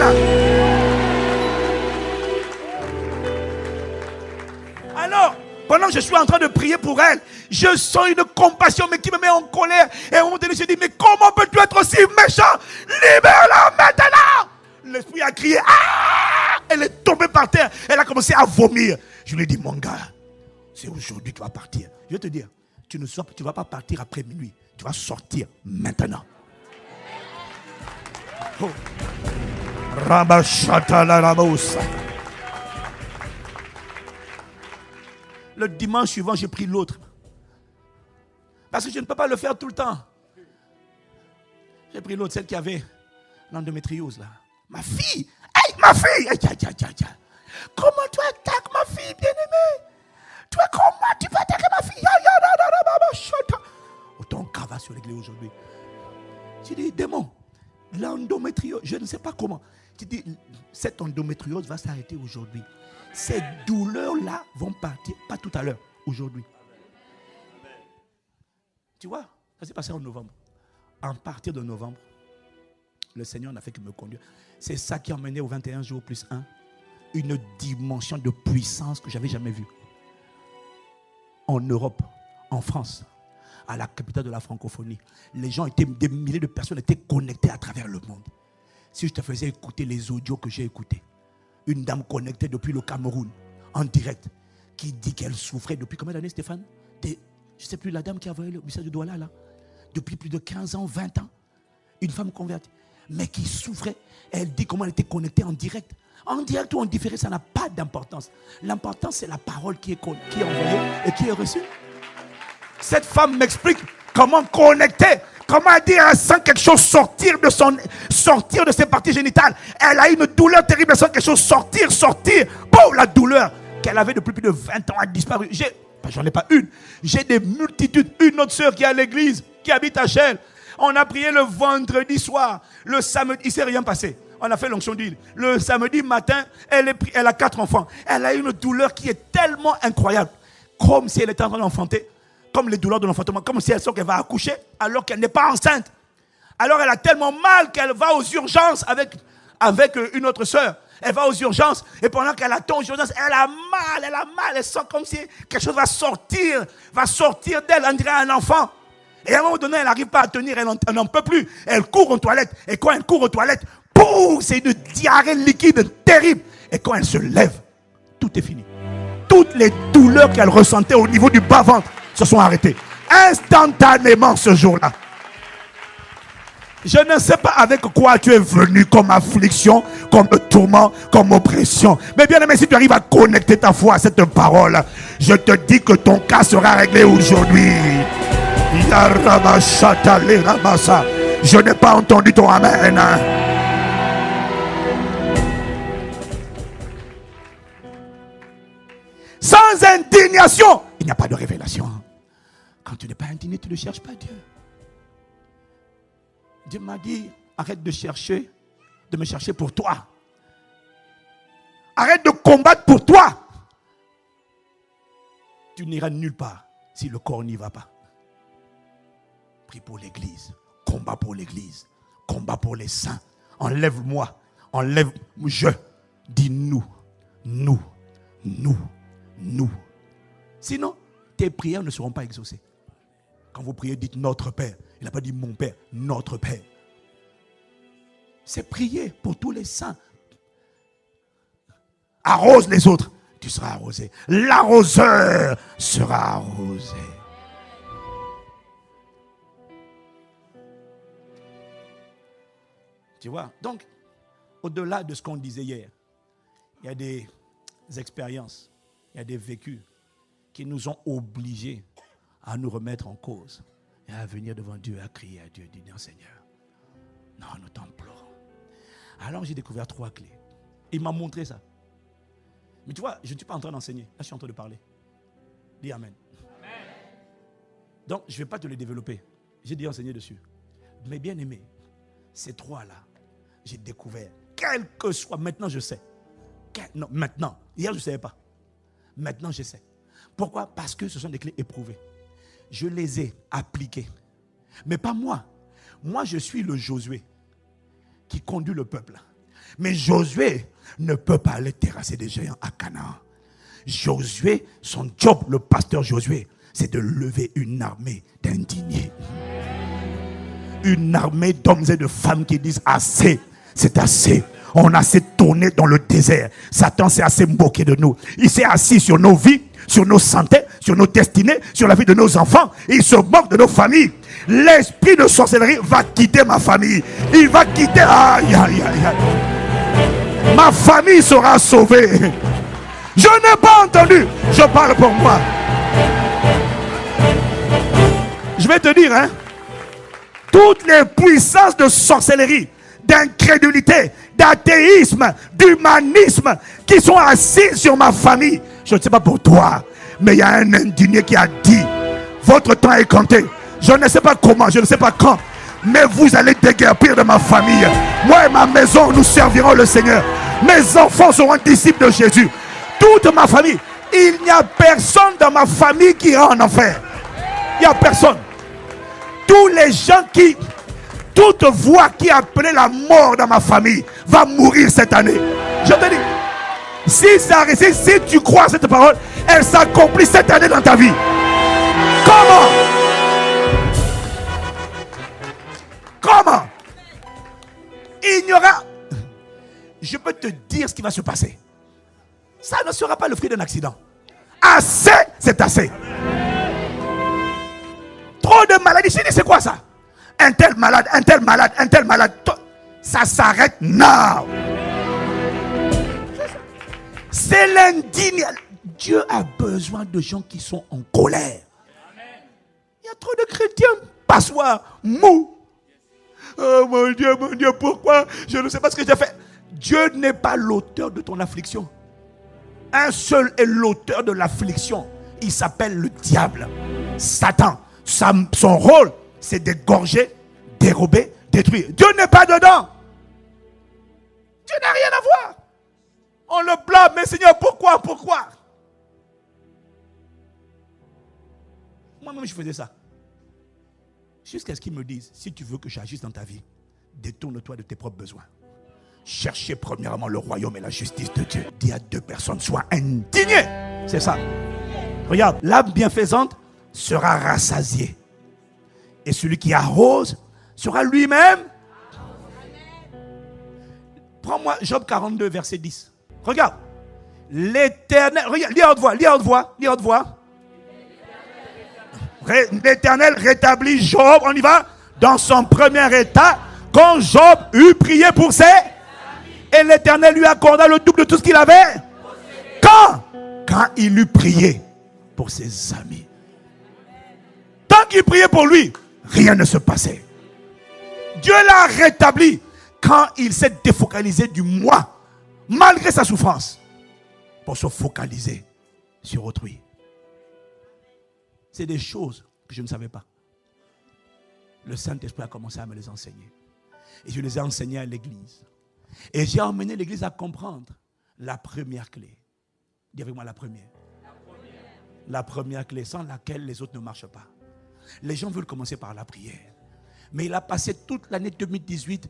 Alors, pendant que je suis en train de prier pour elle, je sens une compassion mais qui me met en colère. Et à un moment donné, je dis, mais comment peux-tu être aussi méchant? Libère-la maintenant. L'esprit a crié, ah! Elle est tombée par terre. Elle a commencé à vomir. Je lui ai dit, mon gars, c'est aujourd'hui que tu vas partir. Je vais te dire, tu ne vas pas partir après minuit. Tu vas sortir maintenant. Oh. Le dimanche suivant, j'ai pris l'autre. Parce que je ne peux pas le faire tout le temps. J'ai pris l'autre, celle qui avait l'endométriose là. Ma fille! Hey, ma fille! Aïe, aïe, aïe, aïe. Comment tu attaques ma fille bien-aimée? Toi, comment tu peux attaquer ma fille? Autant cava sur l'église aujourd'hui. J'ai dit, démon, l'endométriose, je ne sais pas comment. J'ai dit, cette endométriose va s'arrêter aujourd'hui. Ces douleurs-là vont partir, pas tout à l'heure, aujourd'hui. Tu vois, ça s'est passé en novembre. À partir de novembre, le Seigneur n'a fait que me conduire. C'est ça qui a emmené au 21 jours plus 1 une dimension de puissance que je n'avais jamais vue. En Europe, en France, à la capitale de la francophonie, les gens étaient, des milliers de personnes étaient connectées à travers le monde. Si je te faisais écouter les audios que j'ai écoutés, une dame connectée depuis le Cameroun, en direct, qui dit qu'elle souffrait depuis combien d'années, Stéphane? Je ne sais plus, la dame qui a envoyé le message de Douala, là. Depuis plus de 15 ans, 20 ans. Une femme convertie. Mais qui souffrait. Elle dit comment elle était connectée en direct. En direct ou en différé, ça n'a pas d'importance. L'important, c'est la parole qui est envoyée et qui est reçue. Cette femme m'explique comment connecter. Comment dire, elle sent quelque chose sortir de ses parties génitales. Elle a une douleur terrible, elle sent quelque chose sortir. Boum, la douleur qu'elle avait depuis plus de 20 ans a disparu. J'en ai pas une. J'ai des multitudes. Une autre sœur qui est à l'église, qui habite à Chelles. On a prié le vendredi soir. Le samedi, il ne s'est rien passé. On a fait l'onction d'huile. Le samedi matin, elle a 4 enfants. Elle a une douleur qui est tellement incroyable. Comme si elle était en train d'enfanter. Comme les douleurs de l'enfantement, comme si elle sent qu'elle va accoucher alors qu'elle n'est pas enceinte. Alors elle a tellement mal qu'elle va aux urgences avec une autre sœur. Elle va aux urgences et pendant qu'elle attend aux urgences, elle a mal. Elle sent comme si quelque chose va sortir d'elle, on dirait un enfant. Et à un moment donné, elle n'arrive pas à tenir, elle n'en peut plus. Elle court aux toilettes. Et quand elle court aux toilettes, boum, c'est une diarrhée liquide terrible. Et quand elle se lève, tout est fini. Toutes les douleurs qu'elle ressentait au niveau du bas-ventre se sont arrêtés instantanément ce jour-là. Je ne sais pas avec quoi tu es venu comme affliction, comme tourment, comme oppression. Mais bien aimé, si tu arrives à connecter ta foi à cette parole, je te dis que ton cas sera réglé aujourd'hui. Je n'ai pas entendu ton amen. Sans indignation, il n'y a pas de révélation. Quand tu n'es pas indigné, tu ne cherches pas Dieu. Dieu m'a dit, arrête de me chercher pour toi. Arrête de combattre pour toi. Tu n'iras nulle part si le corps n'y va pas. Prie pour l'église. Combat pour l'église. Combat pour les saints. Enlève-moi. Je. Dis nous. Sinon, tes prières ne seront pas exaucées. Quand vous priez, dites notre Père. Il n'a pas dit mon Père, notre Père. C'est prier pour tous les saints. Arrose les autres, tu seras arrosé. L'arroseur sera arrosé. Tu vois, donc, au-delà de ce qu'on disait hier, il y a des expériences, il y a des vécus qui nous ont obligés à nous remettre en cause et à venir devant Dieu, à crier à Dieu, dire Seigneur, non, nous t'implorons. Alors j'ai découvert 3 clés. Il m'a montré ça. Mais tu vois, je ne suis pas en train d'enseigner. Là, je suis en train de parler. Dis Amen. Amen. Donc, je ne vais pas te les développer. J'ai déjà enseigné dessus. Mais bien aimé, ces 3-là, j'ai découvert, quel que soit, maintenant je sais. Non, maintenant. Hier, je ne savais pas. Maintenant, je sais. Pourquoi? Parce que ce sont des clés éprouvées. Je les ai appliquées. Mais pas moi. Moi, je suis le Josué qui conduit le peuple. Mais Josué ne peut pas aller terrasser des géants à Canaan. Josué, son job, le pasteur Josué, c'est de lever une armée d'indignés. Une armée d'hommes et de femmes qui disent assez, c'est assez. On a assez tourné dans le désert. Satan s'est assez moqué de nous. Il s'est assis sur nos vies, sur nos santé, sur nos destinées, sur la vie de nos enfants. Et il se moque de nos familles. L'esprit de sorcellerie va quitter ma famille. Il va quitter. Aïe, aïe, aïe, aïe. Ma famille sera sauvée. Je n'ai pas entendu. Je parle pour moi. Je vais te dire, toutes les puissances de sorcellerie, d'incrédulité, d'athéisme, d'humanisme qui sont assis sur ma famille. Je ne sais pas pour toi, mais il y a un indigné qui a dit, votre temps est compté. Je ne sais pas comment, je ne sais pas quand, mais vous allez déguerpir de ma famille. Moi et ma maison, nous servirons le Seigneur. Mes enfants seront disciples de Jésus. Toute ma famille. Il n'y a personne dans ma famille qui ira en enfer. Il n'y a personne. Tous les gens qui, toute voix qui appelait la mort dans ma famille va mourir cette année. Je te dis, si tu crois à cette parole, elle s'accomplit cette année dans ta vie. Comment? Il n'y aura... Je peux te dire ce qui va se passer. Ça ne sera pas le fruit d'un accident. Assez, c'est assez. Trop de maladies. Je dis, c'est quoi ça? Un tel malade, un tel malade, un tel malade. Ça s'arrête now. C'est l'indigne. Dieu a besoin de gens qui sont en colère. Il y a trop de chrétiens passoires, mous. Oh mon Dieu, pourquoi? Je ne sais pas ce que j'ai fait. Dieu n'est pas l'auteur de ton affliction. Un seul est l'auteur de l'affliction. Il s'appelle le diable, Satan. Son rôle, c'est d'égorger, dérober, détruire. Dieu n'est pas dedans. Dieu n'a rien à voir. On le blâme, mais Seigneur, pourquoi? Moi-même, je faisais ça. Jusqu'à ce qu'ils me disent, si tu veux que j'agisse dans ta vie, détourne-toi de tes propres besoins. Cherchez premièrement le royaume et la justice de Dieu. Dis à 2 personnes, sois indigné. C'est ça. Regarde, l'âme bienfaisante sera rassasiée. Et celui qui arrose sera lui-même. Prends-moi Job 42, verset 10. Regarde. L'Éternel, regarde, lis à haute voix. L'Éternel rétablit Job, on y va, dans son premier état, quand Job eut prié pour ses... Et l'Éternel lui accorda le double de tout ce qu'il avait. Quand il eut prié pour ses amis. Tant qu'il priait pour lui, rien ne se passait. Dieu l'a rétabli quand il s'est défocalisé du moi, malgré sa souffrance, pour se focaliser sur autrui. C'est des choses que je ne savais pas. Le Saint-Esprit a commencé à me les enseigner. Et je les ai enseignées à l'église. Et j'ai emmené l'église à comprendre la première clé. Dis avec moi la première. La première clé sans laquelle les autres ne marchent pas. Les gens veulent commencer par la prière. Mais il a passé toute l'année 2018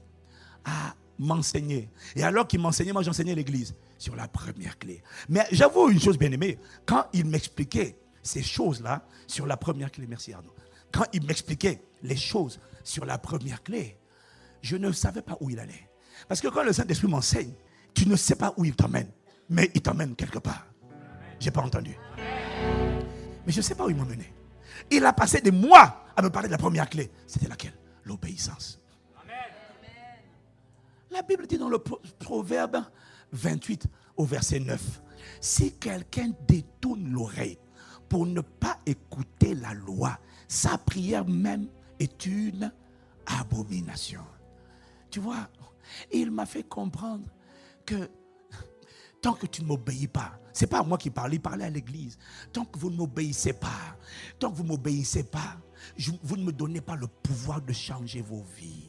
à m'enseigner. Et alors qu'il m'enseignait, moi j'enseignais l'église sur la première clé. Mais j'avoue une chose bien aimée, quand il m'expliquait ces choses-là sur la première clé, merci Arnaud, quand il m'expliquait les choses sur la première clé, je ne savais pas où il allait. Parce que quand le Saint-Esprit m'enseigne, tu ne sais pas où il t'emmène, mais il t'emmène quelque part. Je n'ai pas entendu. Mais je ne sais pas où il m'a mené. Il a passé des mois à me parler de la première clé. C'était laquelle? L'obéissance. La Bible dit dans le Proverbe 28 au verset 9, si quelqu'un détourne l'oreille pour ne pas écouter la loi, sa prière même est une abomination. Tu vois, il m'a fait comprendre que tant que tu ne m'obéis pas, ce n'est pas à moi qui parle, il parlait à l'église. Tant que vous ne m'obéissez pas, vous ne me donnez pas le pouvoir de changer vos vies.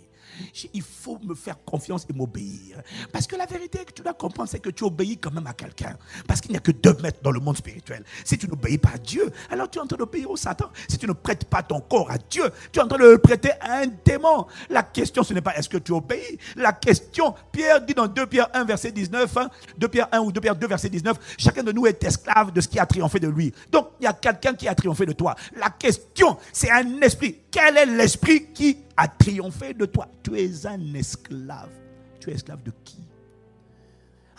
Il faut me faire confiance et m'obéir. Parce que la vérité que tu dois comprendre, c'est que tu obéis quand même à quelqu'un. Parce qu'il n'y a que 2 mètres dans le monde spirituel. Si tu n'obéis pas à Dieu, alors tu es en train d'obéir au Satan. Si tu ne prêtes pas ton corps à Dieu, tu es en train de le prêter à un démon. La question, ce n'est pas est-ce que tu obéis. La question, Pierre dit dans 2 Pierre 1 verset 19, 2 Pierre 1 ou 2 Pierre 2 verset 19, chacun de nous est esclave de ce qui a triomphé de lui. Donc, il y a quelqu'un qui a triomphé de toi. La question, c'est un esprit. Quel est l'esprit qui a triomphé de toi? Tu es un esclave. Tu es esclave de qui?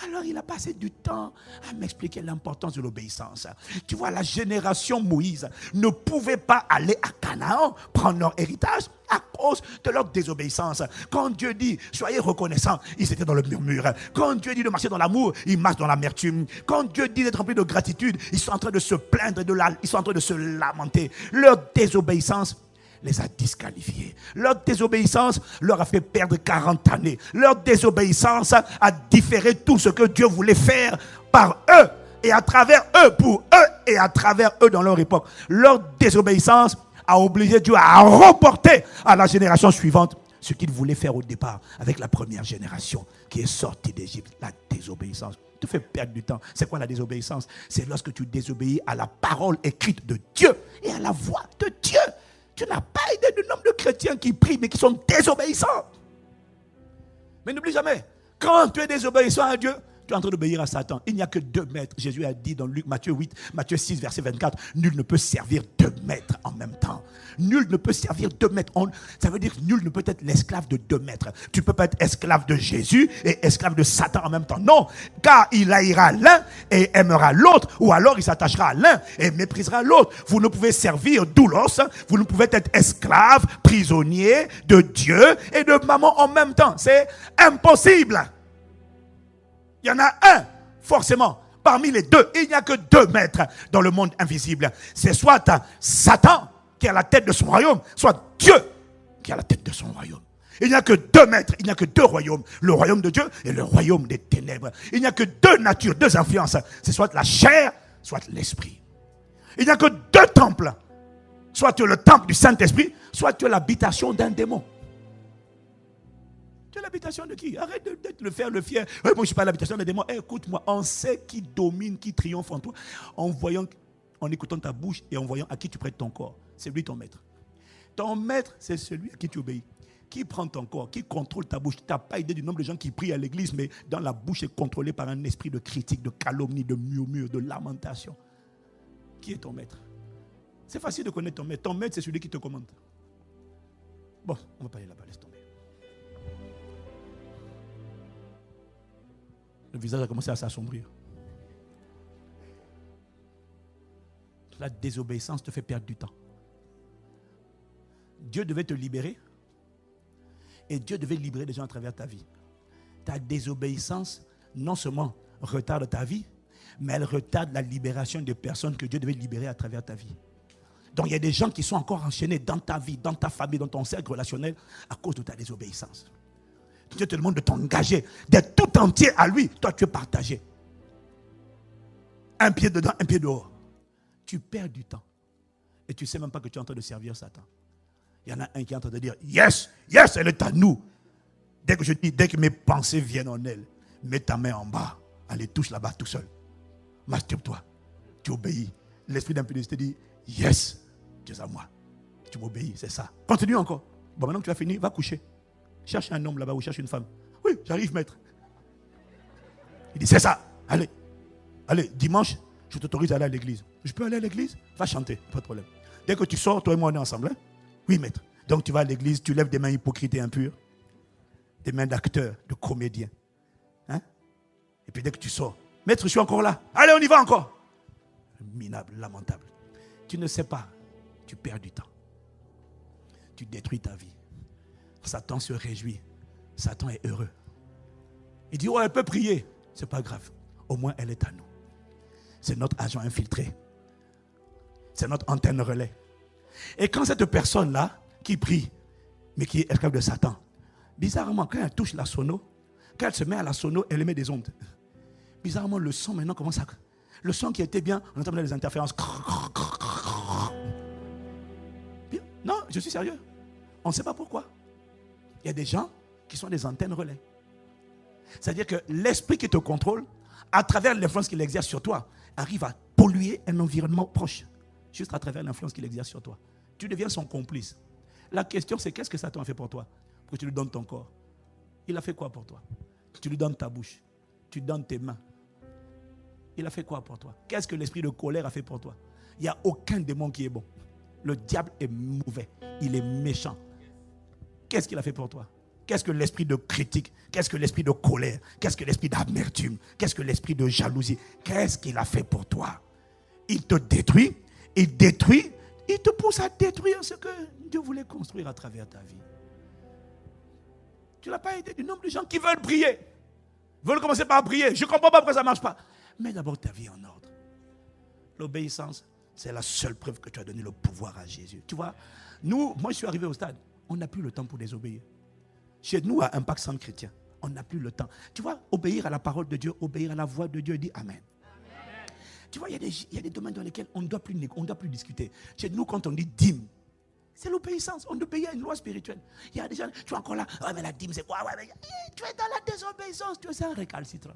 Alors il a passé du temps à m'expliquer l'importance de l'obéissance. Tu vois, la génération Moïse ne pouvait pas aller à Canaan prendre leur héritage à cause de leur désobéissance. Quand Dieu dit soyez reconnaissants, ils étaient dans le murmure. Quand Dieu dit de marcher dans l'amour, ils marchent dans l'amertume. Quand Dieu dit d'être remplis de gratitude, ils sont en train de se plaindre, ils sont en train de se lamenter. Leur désobéissance les a disqualifiés. Leur désobéissance leur a fait perdre 40 années. Leur désobéissance a différé tout ce que Dieu voulait faire par eux et à travers eux, pour eux et à travers eux dans leur époque. Leur désobéissance a obligé Dieu à reporter à la génération suivante ce qu'il voulait faire au départ avec la première génération qui est sortie d'Égypte. La désobéissance te fait perdre du temps. C'est quoi la désobéissance? C'est lorsque tu désobéis à la parole écrite de Dieu et à la voix de Dieu. Tu n'as pas idée du nombre de chrétiens qui prient mais qui sont désobéissants. Mais n'oublie jamais, quand tu es désobéissant à Dieu, tu es en train d'obéir à Satan. Il n'y a que 2 maîtres. Jésus a dit dans Matthieu 8, Matthieu 6, verset 24, nul ne peut servir 2 maîtres en même temps. Nul ne peut servir 2 maîtres. Ça veut dire que nul ne peut être l'esclave de 2 maîtres. Tu ne peux pas être esclave de Jésus et esclave de Satan en même temps. Non, car il haïra l'un et aimera l'autre, ou alors il s'attachera à l'un et méprisera l'autre. Vous ne pouvez servir doulos, vous ne pouvez être esclave, prisonnier de Dieu et de maman en même temps. C'est impossible. Il y en a un, forcément, parmi les 2. Il n'y a que 2 maîtres dans le monde invisible. C'est soit Satan qui est à la tête de son royaume, soit Dieu qui est à la tête de son royaume. Il n'y a que 2 maîtres, il n'y a que 2 royaumes. Le royaume de Dieu et le royaume des ténèbres. Il n'y a que 2 natures, 2 influences. C'est soit la chair, soit l'esprit. Il n'y a que 2 temples. Soit tu es le temple du Saint-Esprit, soit tu es l'habitation d'un démon. Tu es l'habitation de qui? Arrête de faire le fier. Moi, je ne suis pas l'habitation des démons. Écoute-moi, on sait qui domine, qui triomphe en toi en écoutant ta bouche et en voyant à qui tu prêtes ton corps. C'est lui ton maître. Ton maître, c'est celui à qui tu obéis. Qui prend ton corps, qui contrôle ta bouche. Tu n'as pas idée du nombre de gens qui prient à l'église, mais dans la bouche est contrôlée par un esprit de critique, de calomnie, de murmure, de lamentation. Qui est ton maître? C'est facile de connaître ton maître. Ton maître, c'est celui qui te commande. Bon, on ne va pas aller là-bas, laisse tomber. Le visage a commencé à s'assombrir. La désobéissance te fait perdre du temps. Dieu devait te libérer. Et Dieu devait libérer les gens à travers ta vie. Ta désobéissance, non seulement retarde ta vie, mais elle retarde la libération des personnes que Dieu devait libérer à travers ta vie. Donc il y a des gens qui sont encore enchaînés dans ta vie, dans ta famille, dans ton cercle relationnel à cause de ta désobéissance. Dieu te demande de t'engager, d'être tout entier à lui. Toi, tu es partagé. Un pied dedans, un pied dehors. Tu perds du temps. Et tu ne sais même pas que tu es en train de servir Satan. Il y en a un qui est en train de dire, yes, yes, elle est à nous. Dès que mes pensées viennent en elle, mets ta main en bas. Allez, touche là-bas tout seul. Masturbe-toi. Tu obéis. L'esprit d'impudicité dit, yes, tu es à moi. Tu m'obéis, c'est ça. Continue encore. Bon, maintenant que tu as fini, va coucher. Cherche un homme là-bas ou cherche une femme. Oui, j'arrive, maître. Il dit, c'est ça. Allez. Allez, dimanche, je t'autorise à aller à l'église. Je peux aller à l'église? Va chanter, pas de problème. Dès que tu sors, toi et moi, on est ensemble. Hein? Oui, maître. Donc tu vas à l'église, tu lèves des mains hypocrites et impures. Des mains d'acteurs, de comédiens. Hein? Et puis dès que tu sors, maître, je suis encore là. Allez, on y va encore. Minable, lamentable. Tu ne sais pas, tu perds du temps. Tu détruis ta vie. Satan se réjouit. Satan est heureux. Il dit, oh, elle peut prier. Ce n'est pas grave. Au moins, elle est à nous. C'est notre agent infiltré. C'est notre antenne relais. Et quand cette personne-là, qui prie, mais qui est esclave de Satan, bizarrement, quand elle touche la sono, quand elle se met à la sono, elle émet des ondes. Bizarrement, le son maintenant commence à... Le son qui était bien, on entend les interférences. Non, je suis sérieux. On ne sait pas pourquoi. Il y a des gens qui sont des antennes relais. C'est-à-dire que l'esprit qui te contrôle, à travers l'influence qu'il exerce sur toi, arrive à polluer un environnement proche. Juste à travers l'influence qu'il exerce sur toi. Tu deviens son complice. La question, c'est qu'est-ce que Satan a fait pour toi? Pour que tu lui donnes ton corps. Il a fait quoi pour toi? Tu lui donnes ta bouche. Tu lui donnes tes mains. Il a fait quoi pour toi? Qu'est-ce que l'esprit de colère a fait pour toi? Il n'y a aucun démon qui est bon. Le diable est mauvais. Il est méchant. Qu'est-ce qu'il a fait pour toi? Qu'est-ce que l'esprit de critique? Qu'est-ce que l'esprit de colère? Qu'est-ce que l'esprit d'amertume? Qu'est-ce que l'esprit de jalousie? Qu'est-ce qu'il a fait pour toi? Il te détruit. Il détruit. Il te pousse à détruire ce que Dieu voulait construire à travers ta vie. Tu n'as pas aidé du nombre de gens qui veulent prier. Veulent commencer par prier. Je ne comprends pas pourquoi ça ne marche pas. Mets d'abord ta vie en ordre. L'obéissance, c'est la seule preuve que tu as donné le pouvoir à Jésus. Tu vois, moi je suis arrivé au stade, on n'a plus le temps pour désobéir. Chez nous, à Impact Centre Chrétien, on n'a plus le temps. Tu vois, obéir à la parole de Dieu, obéir à la voix de Dieu, dit Amen. Tu vois, il y a des domaines dans lesquels on ne doit plus discuter. Chez nous, quand on dit dîme, c'est l'obéissance. On obéit à une loi spirituelle. Il y a des gens, tu es encore là, oh, mais la dîme, c'est quoi? Ouais, mais, tu es dans la désobéissance, tu es un récalcitrant.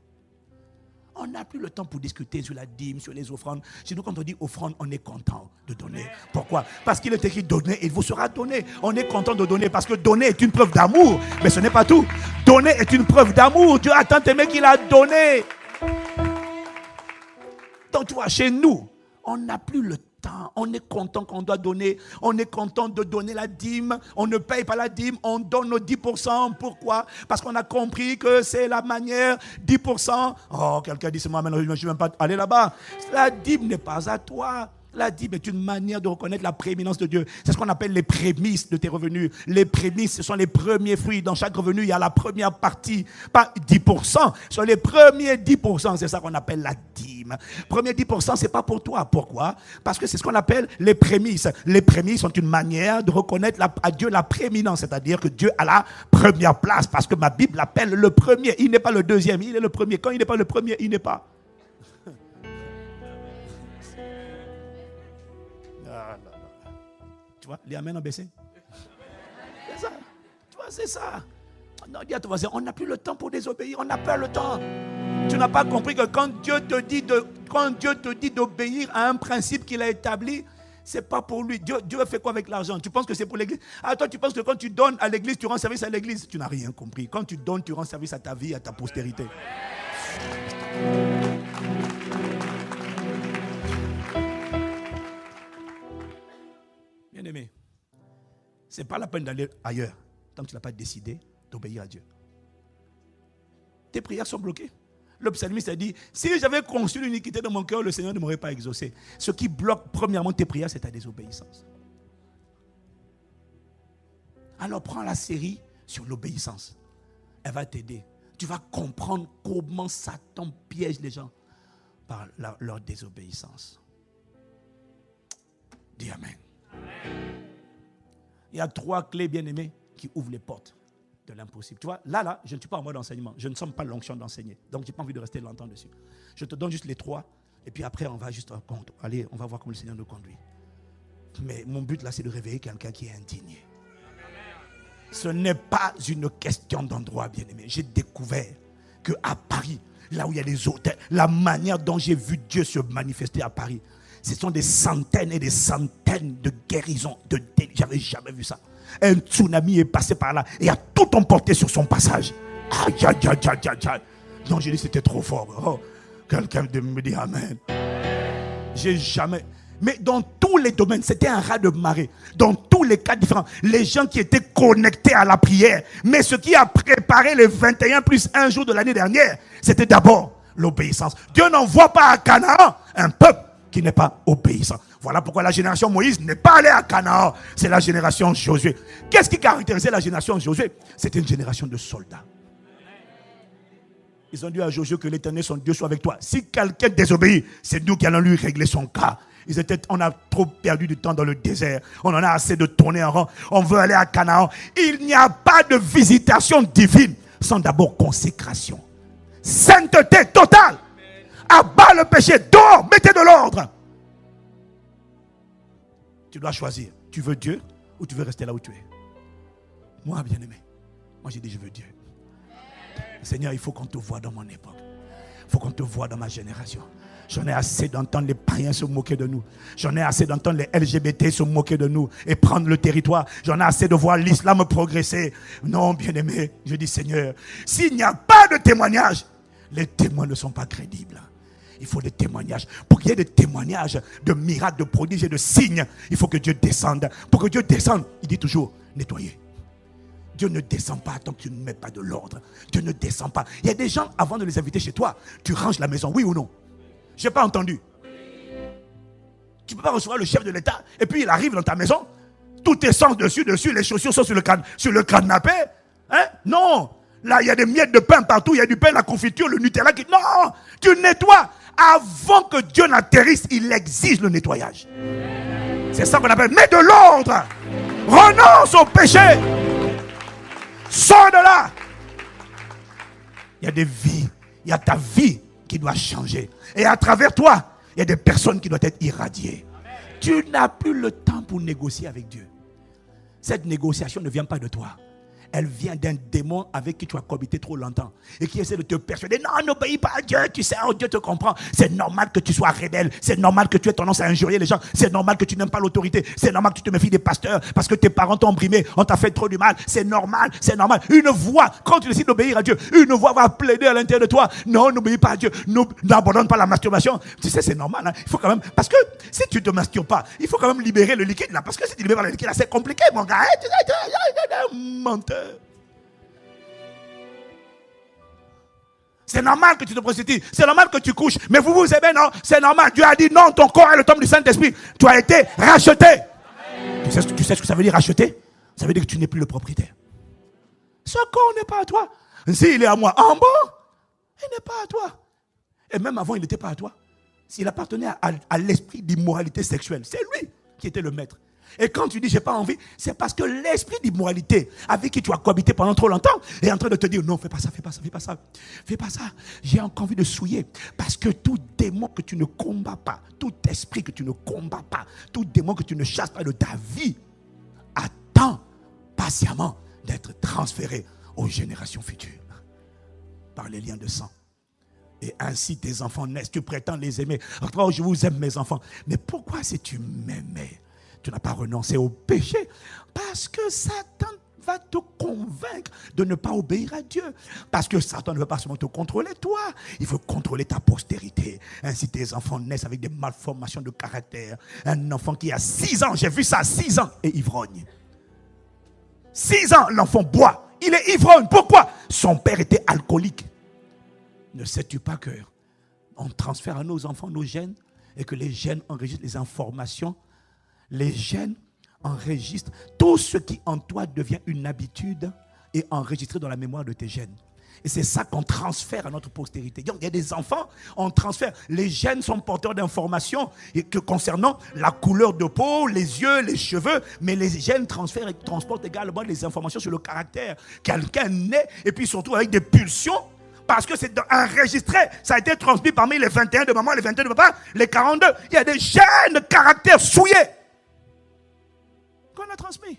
On n'a plus le temps pour discuter sur la dîme, sur les offrandes. Chez nous, quand on dit offrande, on est content de donner. Pourquoi? Parce qu'il est écrit donner, il vous sera donné. On est content de donner parce que donner est une preuve d'amour. Mais ce n'est pas tout. Donner est une preuve d'amour. Dieu a tant aimé qu'il a donné. Donc tu vois, chez nous, on n'a plus le temps. On est content qu'on doit donner. On est content de donner la dîme. On ne paye pas la dîme. On donne nos 10%. Pourquoi? Parce qu'on a compris que c'est la manière 10%. Oh, quelqu'un dit, c'est moi, maintenant je ne suis même pas allé là-bas. La dîme n'est pas à toi. La dîme est une manière de reconnaître la prééminence de Dieu. C'est ce qu'on appelle les prémices de tes revenus. Les prémices, ce sont les premiers fruits. Dans chaque revenu, il y a la première partie, pas 10%. Ce sont les premiers 10%. C'est ça qu'on appelle la dîme. Premier 10%, ce n'est pas pour toi. Pourquoi? Parce que c'est ce qu'on appelle les prémices. Les prémices sont une manière de reconnaître à Dieu la prééminence. C'est-à-dire que Dieu a la première place. Parce que ma Bible l'appelle le premier. Il n'est pas le deuxième, il est le premier. Quand il n'est pas le premier, il n'est pas. Tu vois, les amens ont baissé. C'est ça. Tu vois, c'est ça. Non, dis à ton voisin, on n'a plus le temps pour désobéir. On n'a pas le temps. Tu n'as pas compris que quand Dieu te dit d'obéir à un principe qu'il a établi, c'est pas pour lui. Dieu fait quoi avec l'argent? Tu penses que c'est pour l'église? Ah, toi, tu penses que quand tu donnes à l'église, tu rends service à l'église? Tu n'as rien compris. Quand tu donnes, tu rends service à ta vie, à ta postérité. Bien-aimé, ce n'est pas la peine d'aller ailleurs tant que tu n'as pas décidé d'obéir à Dieu. Tes prières sont bloquées. Le psalmiste a dit, si j'avais conçu l'iniquité dans mon cœur, le Seigneur ne m'aurait pas exaucé. Ce qui bloque premièrement tes prières, c'est ta désobéissance. Alors prends la série sur l'obéissance. Elle va t'aider. Tu vas comprendre comment Satan piège les gens par leur désobéissance. Dis Amen. Il y a 3 clés, bien-aimées, qui ouvrent les portes de l'impossible. Tu vois, là, je ne suis pas en mode enseignement. Je ne sens pas l'onction d'enseigner. Donc, je n'ai pas envie de rester longtemps dessus. Je te donne juste les 3. Et puis après, on va juste en compte. Allez, on va voir comment le Seigneur nous conduit. Mais mon but là, c'est de réveiller quelqu'un qui est indigné. Ce n'est pas une question d'endroit, bien-aimé. J'ai découvert qu'à Paris, là où il y a les hôtels, la manière dont j'ai vu Dieu se manifester à Paris, Ce sont des centaines et des centaines de guérisons, de délits. J'avais jamais vu ça. Un tsunami est passé par là et a tout emporté sur son passage. Aïe, aïe, aïe, aïe, aïe, aïe. Non, j'ai dit c'était trop fort. Oh, quelqu'un me dit amen. J'ai jamais... Mais dans tous les domaines, c'était un raz de marée. Dans tous les cas différents, les gens qui étaient connectés à la prière. Mais ce qui a préparé les 21 plus 1 jour de l'année dernière, c'était d'abord l'obéissance. Dieu n'envoie pas à Canaan un peuple qui n'est pas obéissant. Voilà pourquoi la génération Moïse n'est pas allée à Canaan. C'est la génération Josué. Qu'est-ce qui caractérisait la génération Josué? C'était une génération de soldats. Ils ont dit à Josué que l'Éternel, son Dieu, soit avec toi. Si quelqu'un désobéit, c'est nous qui allons lui régler son cas. On a trop perdu du temps dans le désert. On en a assez de tourner en rond. On veut aller à Canaan. Il n'y a pas de visitation divine sans d'abord consécration. Sainteté totale. Abat le péché. Dors. Mettez de l'ordre. Tu dois choisir. Tu veux Dieu ou tu veux rester là où tu es? Moi, bien aimé. Moi, j'ai dit je veux Dieu. Seigneur, il faut qu'on te voie dans mon époque. Il faut qu'on te voie dans ma génération. J'en ai assez d'entendre les païens se moquer de nous. J'en ai assez d'entendre les LGBT se moquer de nous et prendre le territoire. J'en ai assez de voir l'islam progresser. Non, bien-aimé, je dis Seigneur, s'il n'y a pas de témoignage, les témoins ne sont pas crédibles. Il faut des témoignages. Pour qu'il y ait des témoignages de miracles, de prodiges et de signes, il faut que Dieu descende. Pour que Dieu descende, il dit toujours, nettoyer. Dieu ne descend pas tant que tu ne mets pas de l'ordre. Dieu ne descend pas. Il y a des gens, avant de les inviter chez toi, tu ranges la maison, oui ou non? Je n'ai pas entendu. Tu ne peux pas recevoir le chef de l'État et puis il arrive dans ta maison, tout est sang dessus, les chaussures sont sur le canapé. Hein? Non. Là, il y a des miettes de pain partout, il y a du pain, la confiture, le Nutella. Non, tu nettoies. Avant que Dieu n'atterrisse, il exige le nettoyage. C'est ça qu'on appelle, mets de l'ordre. Renonce au péché. Sors de là. Il y a des vies, il y a ta vie qui doit changer. Et à travers toi, il y a des personnes qui doivent être irradiées. Amen. Tu n'as plus le temps pour négocier avec Dieu. Cette négociation ne vient pas de toi. Elle vient d'un démon avec qui tu as cohabité trop longtemps et qui essaie de te persuader, non, n'obéis pas à Dieu, tu sais, oh, Dieu te comprend. C'est normal que tu sois rebelle, c'est normal que tu aies tendance à injurier les gens, c'est normal que tu n'aimes pas l'autorité, c'est normal que tu te méfies des pasteurs parce que tes parents t'ont brimé, on t'a fait trop du mal, c'est normal, c'est normal. Une voix, quand tu décides d'obéir à Dieu, une voix va plaider à l'intérieur de toi, non, n'obéis pas à Dieu, n'abandonne pas la masturbation. Tu sais, c'est normal, hein? Il faut quand même, parce que si tu ne te masturbes pas, il faut quand même libérer le liquide là, parce que si tu libères le liquide là, c'est compliqué, mon gars. Menteur. C'est normal que tu te prostitues. C'est normal que tu couches. Mais vous vous aimez, non? C'est normal. Dieu a dit non, ton corps est le temple du Saint-Esprit. Tu as été racheté. Tu sais ce que ça veut dire racheter? Ça veut dire que tu n'es plus le propriétaire. Ce corps n'est pas à toi. S'il est à moi en bas, il n'est pas à toi. Et même avant, il n'était pas à toi. S'il appartenait à l'esprit d'immoralité sexuelle, c'est lui qui était le maître. Et quand tu dis j'ai pas envie, c'est parce que l'esprit d'immoralité avec qui tu as cohabité pendant trop longtemps est en train de te dire non, fais pas ça, fais pas ça, fais pas ça, fais pas ça. J'ai encore envie de souiller. Parce que tout démon que tu ne combats pas, tout esprit que tu ne combats pas, tout démon que tu ne chasses pas de ta vie, attend patiemment d'être transféré aux générations futures par les liens de sang. Et ainsi tes enfants naissent, tu prétends les aimer. Oh, je vous aime mes enfants. Mais pourquoi si tu m'aimais, tu n'as pas renoncé au péché? Parce que Satan va te convaincre de ne pas obéir à Dieu. Parce que Satan ne veut pas seulement te contrôler toi, il veut contrôler ta postérité. Ainsi tes enfants naissent avec des malformations de caractère. Un enfant qui a 6 ans, j'ai vu ça, 6 ans, et ivrogne. 6 ans, l'enfant boit. Il est ivrogne. Pourquoi? Son père était alcoolique. Ne sais-tu pas que on transfère à nos enfants nos gènes et que les gènes enregistrent les informations? Les gènes enregistrent tout ce qui en toi devient une habitude et enregistré dans la mémoire de tes gènes. Et c'est ça qu'on transfère à notre postérité. Donc, il y a des enfants, on transfère. Les gènes sont porteurs d'informations concernant la couleur de peau, les yeux, les cheveux, mais les gènes transportent également les informations sur le caractère. Quelqu'un naît et puis surtout avec des pulsions. Parce que c'est enregistré, ça a été transmis parmi les 21 de maman, les 22 de papa, les 42. Il y a des gènes de caractère souillés qu'on a transmis.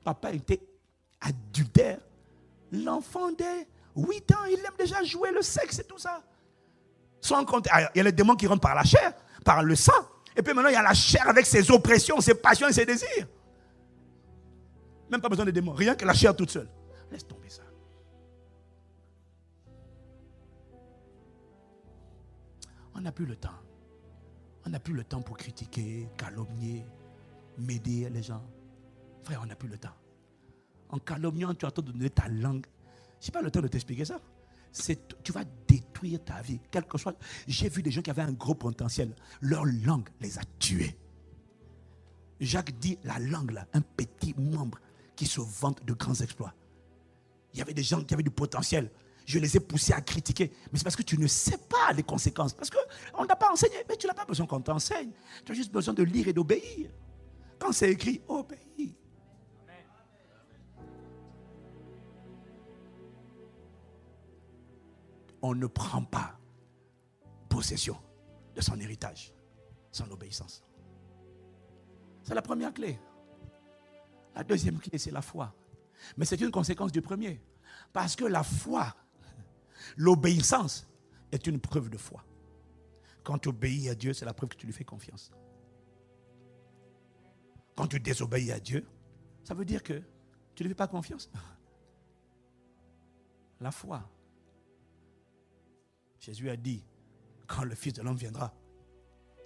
Papa était adultère. L'enfant dès 8 ans, il aime déjà jouer le sexe et tout ça. Sans compter, il y a les démons qui rentrent par la chair, par le sang. Et puis maintenant, il y a la chair avec ses oppressions, ses passions et ses désirs. Même pas besoin de démons, rien que la chair toute seule. Laisse tomber ça. On n'a plus le temps. On n'a plus le temps pour critiquer, calomnier, m'aider les gens. Frère, on n'a plus le temps. En calomniant, tu as le temps de donner ta langue. Je n'ai pas le temps de t'expliquer ça. Tu vas détruire ta vie. Quel que soit. J'ai vu des gens qui avaient un gros potentiel. Leur langue les a tués. Jacques dit, la langue, là, un petit membre qui se vante de grands exploits. Il y avait des gens qui avaient du potentiel. Je les ai poussés à critiquer. Mais c'est parce que tu ne sais pas les conséquences. Parce qu'on ne t'a pas enseigné. Mais tu n'as pas besoin qu'on t'enseigne. Tu as juste besoin de lire et d'obéir. Quand c'est écrit, obéis. On ne prend pas possession de son héritage sans l'obéissance. C'est la première clé. La deuxième clé, c'est la foi. Mais c'est une conséquence du premier. Parce que la foi, l'obéissance est une preuve de foi. Quand tu obéis à Dieu, c'est la preuve que tu lui fais confiance. Quand tu désobéis à Dieu, ça veut dire que tu ne lui fais pas confiance. La foi. Jésus a dit, quand le Fils de l'homme viendra,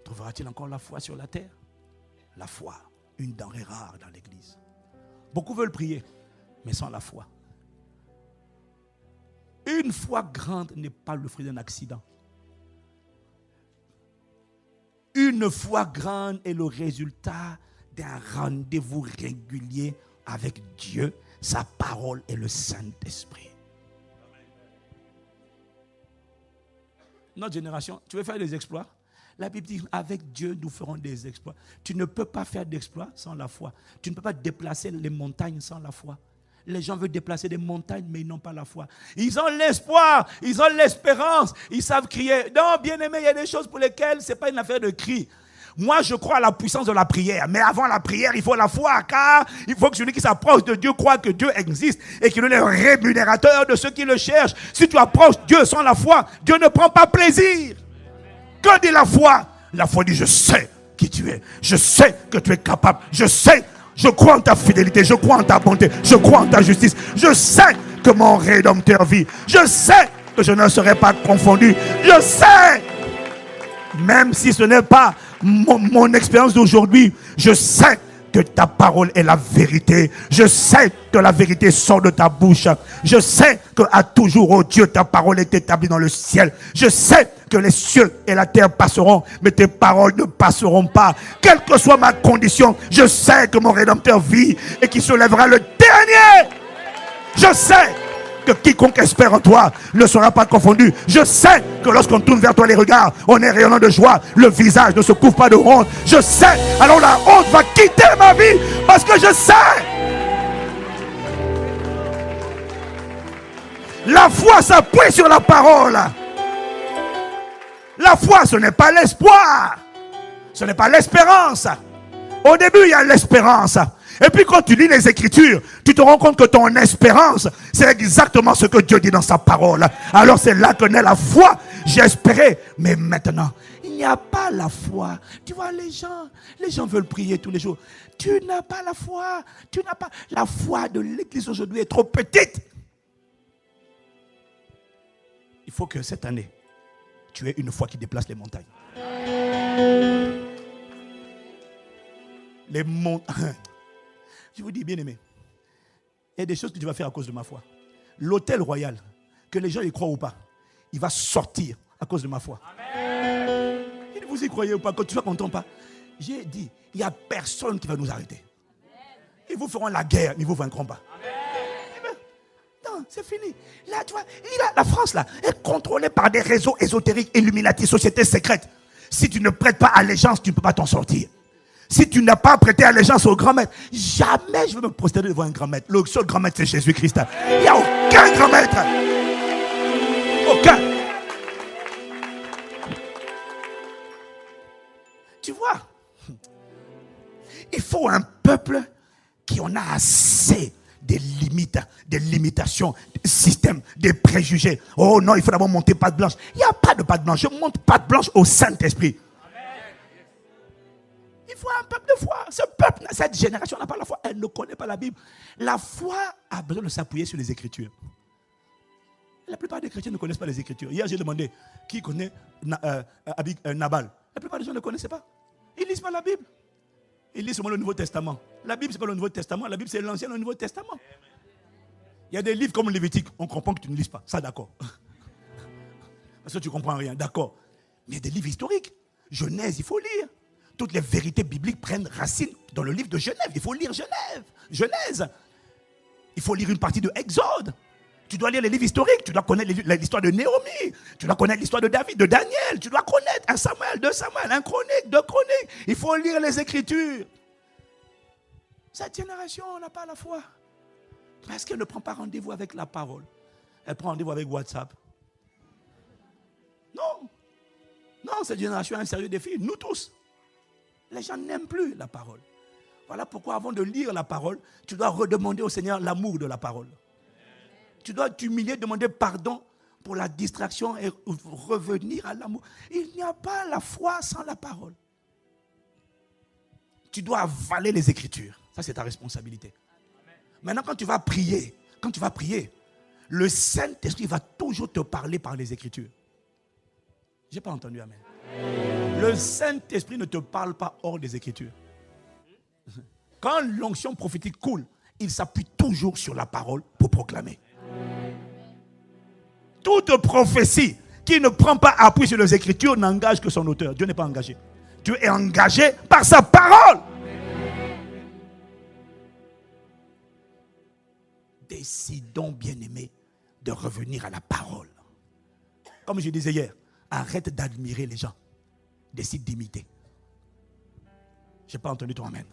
trouvera-t-il encore la foi sur la terre? La foi, une denrée rare dans l'église. Beaucoup veulent prier, mais sans la foi. Une foi grande n'est pas le fruit d'un accident. Une foi grande est le résultat d'un rendez-vous régulier avec Dieu, sa parole et le Saint-Esprit. Notre génération, tu veux faire des exploits? La Bible dit, avec Dieu, nous ferons des exploits. Tu ne peux pas faire d'exploits sans la foi. Tu ne peux pas déplacer les montagnes sans la foi. Les gens veulent déplacer des montagnes, mais ils n'ont pas la foi. Ils ont l'espoir, ils ont l'espérance, ils savent crier. Non, bien aimé, il y a des choses pour lesquelles ce n'est pas une affaire de cri. Moi, je crois à la puissance de la prière. Mais avant la prière, il faut la foi, car il faut que celui qui s'approche de Dieu croit que Dieu existe et qu'il est le rémunérateur de ceux qui le cherchent. Si tu approches Dieu sans la foi, Dieu ne prend pas plaisir. Que dit la foi? La foi dit, je sais qui tu es. Je sais que tu es capable. Je sais, je crois en ta fidélité. Je crois en ta bonté. Je crois en ta justice. Je sais que mon Rédempteur vit. Je sais que je ne serai pas confondu. Je sais, même si ce n'est pas mon expérience d'aujourd'hui, je sais que ta parole est la vérité. Je sais que la vérité sort de ta bouche. Je sais que à toujours, oh Dieu, ta parole est établie dans le ciel. Je sais que les cieux et la terre passeront, mais tes paroles ne passeront pas. Quelle que soit ma condition, je sais que mon Rédempteur vit et qu'il se lèvera le dernier. Je sais que quiconque espère en toi ne sera pas confondu. Je sais que lorsqu'on tourne vers toi les regards, on est rayonnant de joie. Le visage ne se couvre pas de honte. Je sais, alors la honte va quitter ma vie parce que je sais. La foi s'appuie sur la parole. La foi, ce n'est pas l'espoir. Ce n'est pas l'espérance. Au début, il y a l'espérance. Et puis quand tu lis les Écritures, tu te rends compte que ton espérance, c'est exactement ce que Dieu dit dans sa parole. Alors c'est là que naît la foi. J'ai espéré, mais maintenant, il n'y a pas la foi. Tu vois, les gens veulent prier tous les jours. Tu n'as pas la foi. Tu n'as pas la foi de l'Église aujourd'hui est trop petite. Il faut que cette année, tu aies une foi qui déplace les montagnes. Les montagnes. Je vous dis, bien aimé, il y a des choses que tu vas faire à cause de ma foi. L'hôtel royal, que les gens y croient ou pas, il va sortir à cause de ma foi. Amen. Et vous y croyez ou pas, quand tu ne content pas, j'ai dit, il n'y a personne qui va nous arrêter. Ils vous feront la guerre, mais ils ne vous vaincront pas. Amen. Non, c'est fini. Là, tu vois, la France là, est contrôlée par des réseaux ésotériques, illuminatis, sociétés secrètes. Si tu ne prêtes pas allégeance, tu ne peux pas t'en sortir. Si tu n'as pas prêté allégeance au grand maître, jamais je vais me prosterner devant un grand maître. Le seul grand maître, c'est Jésus-Christ. Il n'y a aucun grand maître. Aucun. Tu vois, il faut un peuple qui en a assez des limites, des limitations, des systèmes, des préjugés. Oh non, il faut d'abord monter patte blanche. Il n'y a pas de patte blanche. Je monte patte blanche au Saint-Esprit. foi, un peuple de foi. Ce peuple, cette génération n'a pas la foi. Elle ne connaît pas la Bible. La foi a besoin de s'appuyer sur les Écritures. La plupart des chrétiens ne connaissent pas les Écritures. Hier, j'ai demandé qui connaît Nabal. La plupart des gens ne connaissaient pas. Ils ne lisent pas la Bible. Ils lisent seulement le Nouveau Testament. La Bible, ce n'est pas le Nouveau Testament. La Bible, c'est l'Ancien et le Nouveau Testament. Il y a des livres comme Lévitique. On comprend que tu ne lises pas. Ça, d'accord. Parce que tu ne comprends rien. D'accord. Mais il y a des livres historiques. Genèse, il faut lire. Toutes les vérités bibliques prennent racine dans le livre de Genèse. Il faut lire Genèse. Il faut lire une partie de Exode. Tu dois lire les livres historiques. Tu dois connaître l'histoire de Naomi. Tu dois connaître l'histoire de David, de Daniel. Tu dois connaître 1 Samuel, 2 Samuel, 1 Chronique, 2 Chroniques. Il faut lire les Écritures. Cette génération n'a pas la foi. Parce qu'elle ne prend pas rendez-vous avec la parole. Elle prend rendez-vous avec WhatsApp. Non. Non, cette génération a un sérieux défi. Nous tous. Les gens n'aiment plus la parole. Voilà pourquoi avant de lire la parole, tu dois redemander au Seigneur l'amour de la parole. Tu dois t'humilier, demander pardon pour la distraction et revenir à l'amour. Il n'y a pas la foi sans la parole. Tu dois avaler les Écritures. Ça, c'est ta responsabilité. Maintenant, quand tu vas prier, le Saint-Esprit va toujours te parler par les Écritures. Je n'ai pas entendu amen. Le Saint-Esprit ne te parle pas hors des Écritures. Quand l'onction prophétique coule, il s'appuie toujours sur la parole pour proclamer. Toute prophétie qui ne prend pas appui sur les Écritures n'engage que son auteur. Dieu n'est pas engagé. Dieu est engagé par sa parole. Décidons, bien-aimés, de revenir à la parole. Comme je disais hier, arrête d'admirer les gens. Décide d'imiter. Je n'ai pas entendu ton amen.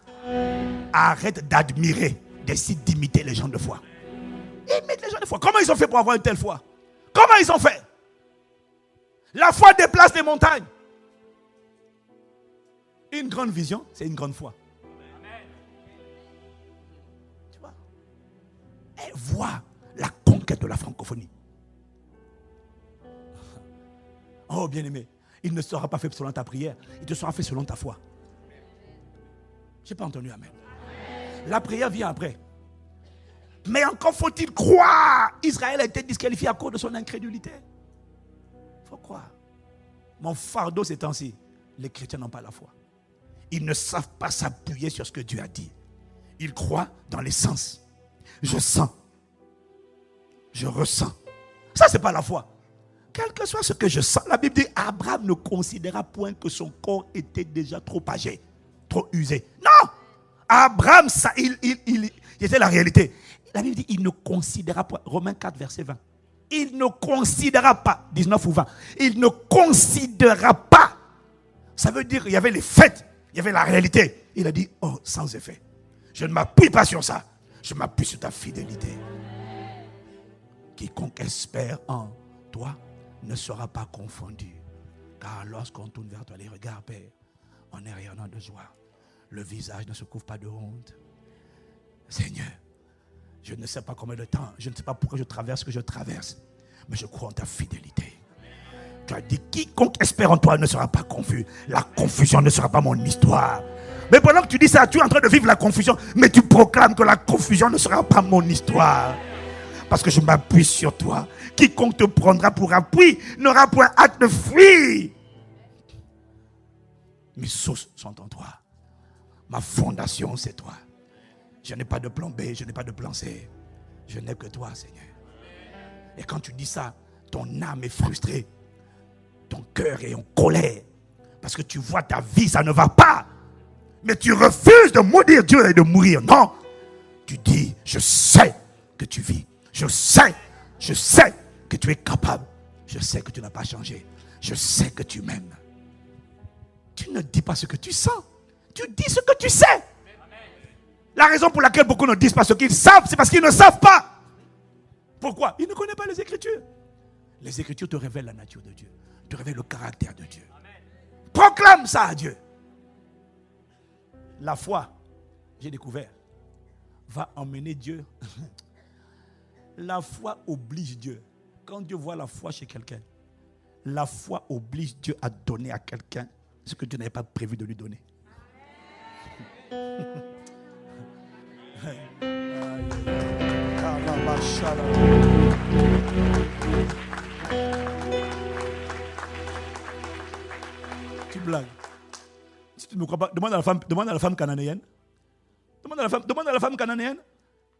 Arrête d'admirer. Décide d'imiter les gens de foi. Imite les gens de foi. Comment ils ont fait pour avoir une telle foi? Comment ils ont fait? La foi déplace les montagnes. Une grande vision, c'est une grande foi. Tu vois? Et vois la conquête de la francophonie. Oh bien-aimé, il ne sera pas fait selon ta prière, il te sera fait selon ta foi. Je n'ai pas entendu amen. La prière vient après. Mais encore faut-il croire. Israël a été disqualifié à cause de son incrédulité. Il faut croire. Mon fardeau ces temps-ci, les chrétiens n'ont pas la foi. Ils ne savent pas s'appuyer sur ce que Dieu a dit. Ils croient dans les sens. Je sens. Je ressens. Ça, ce n'est pas la foi. Quel que soit ce que je sens, la Bible dit Abraham ne considéra point que son corps était déjà trop âgé, trop usé. Non! Abraham, ça, il était la réalité. La Bible dit il ne considéra pas. Romains 4, verset 20. Il ne considéra pas, 19 ou 20. Il ne considéra pas. Ça veut dire qu'il y avait les faits, il y avait la réalité. Il a dit, oh, sans effet. Je ne m'appuie pas sur ça. Je m'appuie sur ta fidélité. Quiconque espère en toi ne sera pas confondu. Car lorsqu'on tourne vers toi les regards, Père, on est rayonnant de joie. Le visage ne se couvre pas de honte. Seigneur, je ne sais pas combien de temps, je ne sais pas pourquoi je traverse ce que je traverse, mais je crois en ta fidélité. Tu as dit, quiconque espère en toi ne sera pas confus. La confusion ne sera pas mon histoire. Mais pendant que tu dis ça, tu es en train de vivre la confusion, mais tu proclames que la confusion ne sera pas mon histoire. Parce que je m'appuie sur toi. Quiconque te prendra pour appui n'aura point hâte de fuir. Mes sources sont en toi. Ma fondation, c'est toi. Je n'ai pas de plan B, je n'ai pas de plan C. Je n'ai que toi, Seigneur. Et quand tu dis ça, ton âme est frustrée. Ton cœur est en colère. Parce que tu vois ta vie, ça ne va pas. Mais tu refuses de maudire Dieu et de mourir. Non. Tu dis, je sais que tu vis. Je sais que tu es capable. Je sais que tu n'as pas changé. Je sais que tu m'aimes. Tu ne dis pas ce que tu sens. Tu dis ce que tu sais. La raison pour laquelle beaucoup ne disent pas ce qu'ils savent, c'est parce qu'ils ne savent pas. Pourquoi? Ils ne connaissent pas les Écritures. Les Écritures te révèlent la nature de Dieu. Te révèlent le caractère de Dieu. Proclame ça à Dieu. La foi, j'ai découvert, va emmener Dieu. La foi oblige Dieu. Quand Dieu voit la foi chez quelqu'un, la foi oblige Dieu à donner à quelqu'un ce que Dieu n'avait pas prévu de lui donner. Tu blagues. Si tu ne me crois pas, demande à la femme cananéenne. Demande à la femme cananéenne.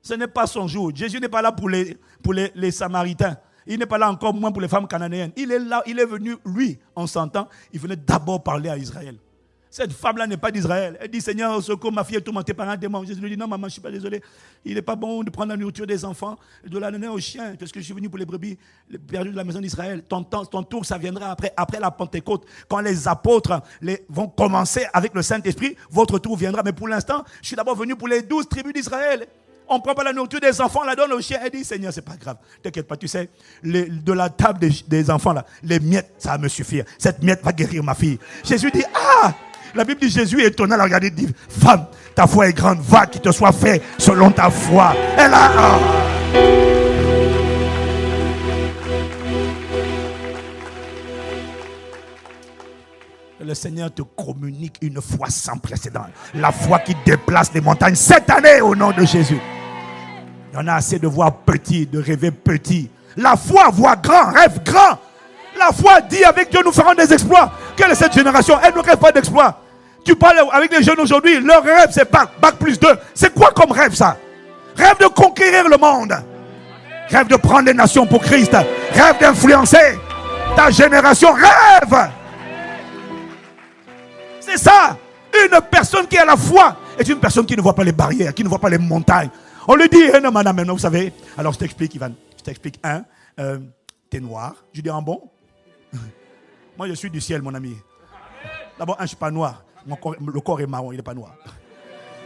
Ce n'est pas son jour. Jésus n'est pas là pour les Samaritains. Il n'est pas là encore moins pour les femmes cananéennes. Il est là, il est venu, lui, en s'entend, il venait d'abord parler à Israël. Cette femme-là n'est pas d'Israël. Elle dit, Seigneur, au secours, ma fille est tourmentée par un démon. Jésus lui dit, non, maman, je ne suis pas désolé. Il n'est pas bon de prendre la nourriture des enfants, de la donner aux chiens, parce que je suis venu pour les brebis perdues de la maison d'Israël. Ton tour, ça viendra après la Pentecôte. Quand les apôtres vont commencer avec le Saint-Esprit, votre tour viendra. Mais pour l'instant, je suis d'abord venu pour les 12 tribus d'Israël. On ne prend pas la nourriture des enfants, on la donne aux chiens. Elle dit, Seigneur, c'est pas grave. T'inquiète pas, tu sais, de la table des enfants, là, les miettes, ça va me suffire. Cette miette va guérir ma fille. Jésus dit, ah! La Bible dit, Jésus est étonné, la regarder, dit, femme, ta foi est grande, va, qu'il te soit fait selon ta foi. Elle a... Ah. Le Seigneur te communique une foi sans précédent. La foi qui déplace les montagnes cette année au nom de Jésus. Il y en a assez de voir petit, de rêver petit. La foi voit grand, rêve grand. La foi dit, avec Dieu nous ferons des exploits. Quelle est cette génération? Elle ne rêve pas d'exploits. Tu parles avec les jeunes aujourd'hui, leur rêve c'est bac plus 2. C'est quoi comme rêve ça? Rêve de conquérir le monde. Rêve de prendre les nations pour Christ. Rêve d'influencer ta génération. Rêve. C'est ça. Une personne qui a la foi est une personne qui ne voit pas les barrières, qui ne voit pas les montagnes. On lui dit, non madame, vous savez. Alors je t'explique Ivan. Je t'explique. T'es noir. Je dis, bon. Moi je suis du ciel mon ami. D'abord, je ne suis pas noir. Le corps est marron, il n'est pas noir.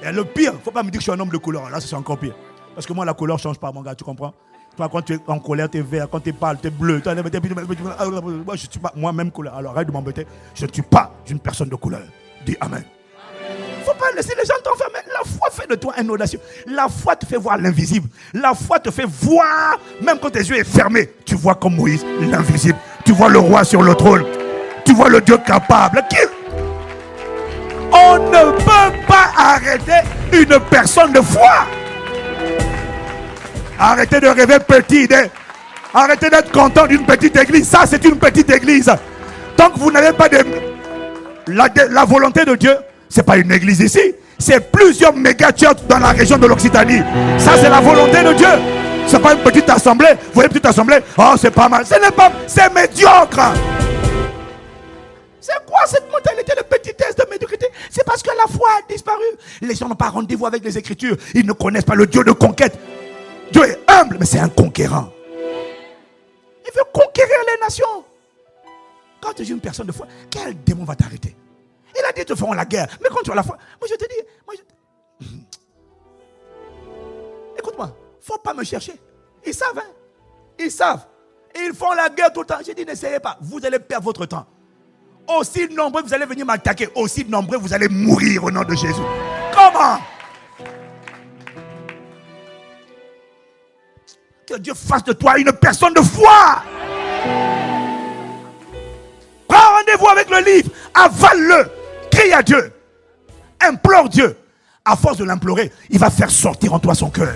Et le pire, il ne faut pas me dire que je suis un homme de couleur. Là, c'est encore pire. Parce que moi, la couleur ne change pas, mon gars, tu comprends? Toi, quand tu es en colère, tu es vert. Quand tu es pâle, tu es bleu. Moi, je ne suis pas moi-même couleur. Alors, arrête de m'embêter. Je ne suis pas une personne de couleur. Dis Amen. Il ne faut pas laisser les gens t'enfermer. La foi fait de toi un audacieux. La foi te fait voir l'invisible. La foi te fait voir, même quand tes yeux sont fermés, tu vois comme Moïse, l'invisible. Tu vois le roi sur le trône. Tu vois le Dieu capable. On ne peut pas arrêter une personne de foi. Arrêtez de rêver petit. Arrêtez d'être content d'une petite église. Ça, c'est une petite église. Tant que vous n'avez pas la volonté de Dieu, ce n'est pas une église ici. C'est plusieurs méga churches dans la région de l'Occitanie. Ça, c'est la volonté de Dieu. Ce n'est pas une petite assemblée. Vous voyez, petite assemblée. Oh, c'est pas mal. Ce n'est pas. C'est médiocre. C'est quoi cette mentalité de petitesse, de médiocrité? C'est parce que la foi a disparu. Les gens n'ont pas rendez-vous avec les Écritures. Ils ne connaissent pas le Dieu de conquête. Dieu est humble, mais c'est un conquérant. Il veut conquérir les nations. Quand tu es une personne de foi, quel démon va t'arrêter? Il a dit te feront la guerre. Mais quand tu as la foi, moi je te dis, écoute-moi, il ne faut pas me chercher. Ils savent, hein? Ils savent. Ils font la guerre tout le temps. J'ai dit, n'essayez pas. Vous allez perdre votre temps. Aussi nombreux vous allez venir m'attaquer, aussi nombreux vous allez mourir au nom de Jésus. Comment? Que Dieu fasse de toi une personne de foi. Prends rendez-vous avec le livre, avale-le, crie à Dieu, implore Dieu. À force de l'implorer, il va faire sortir en toi son cœur.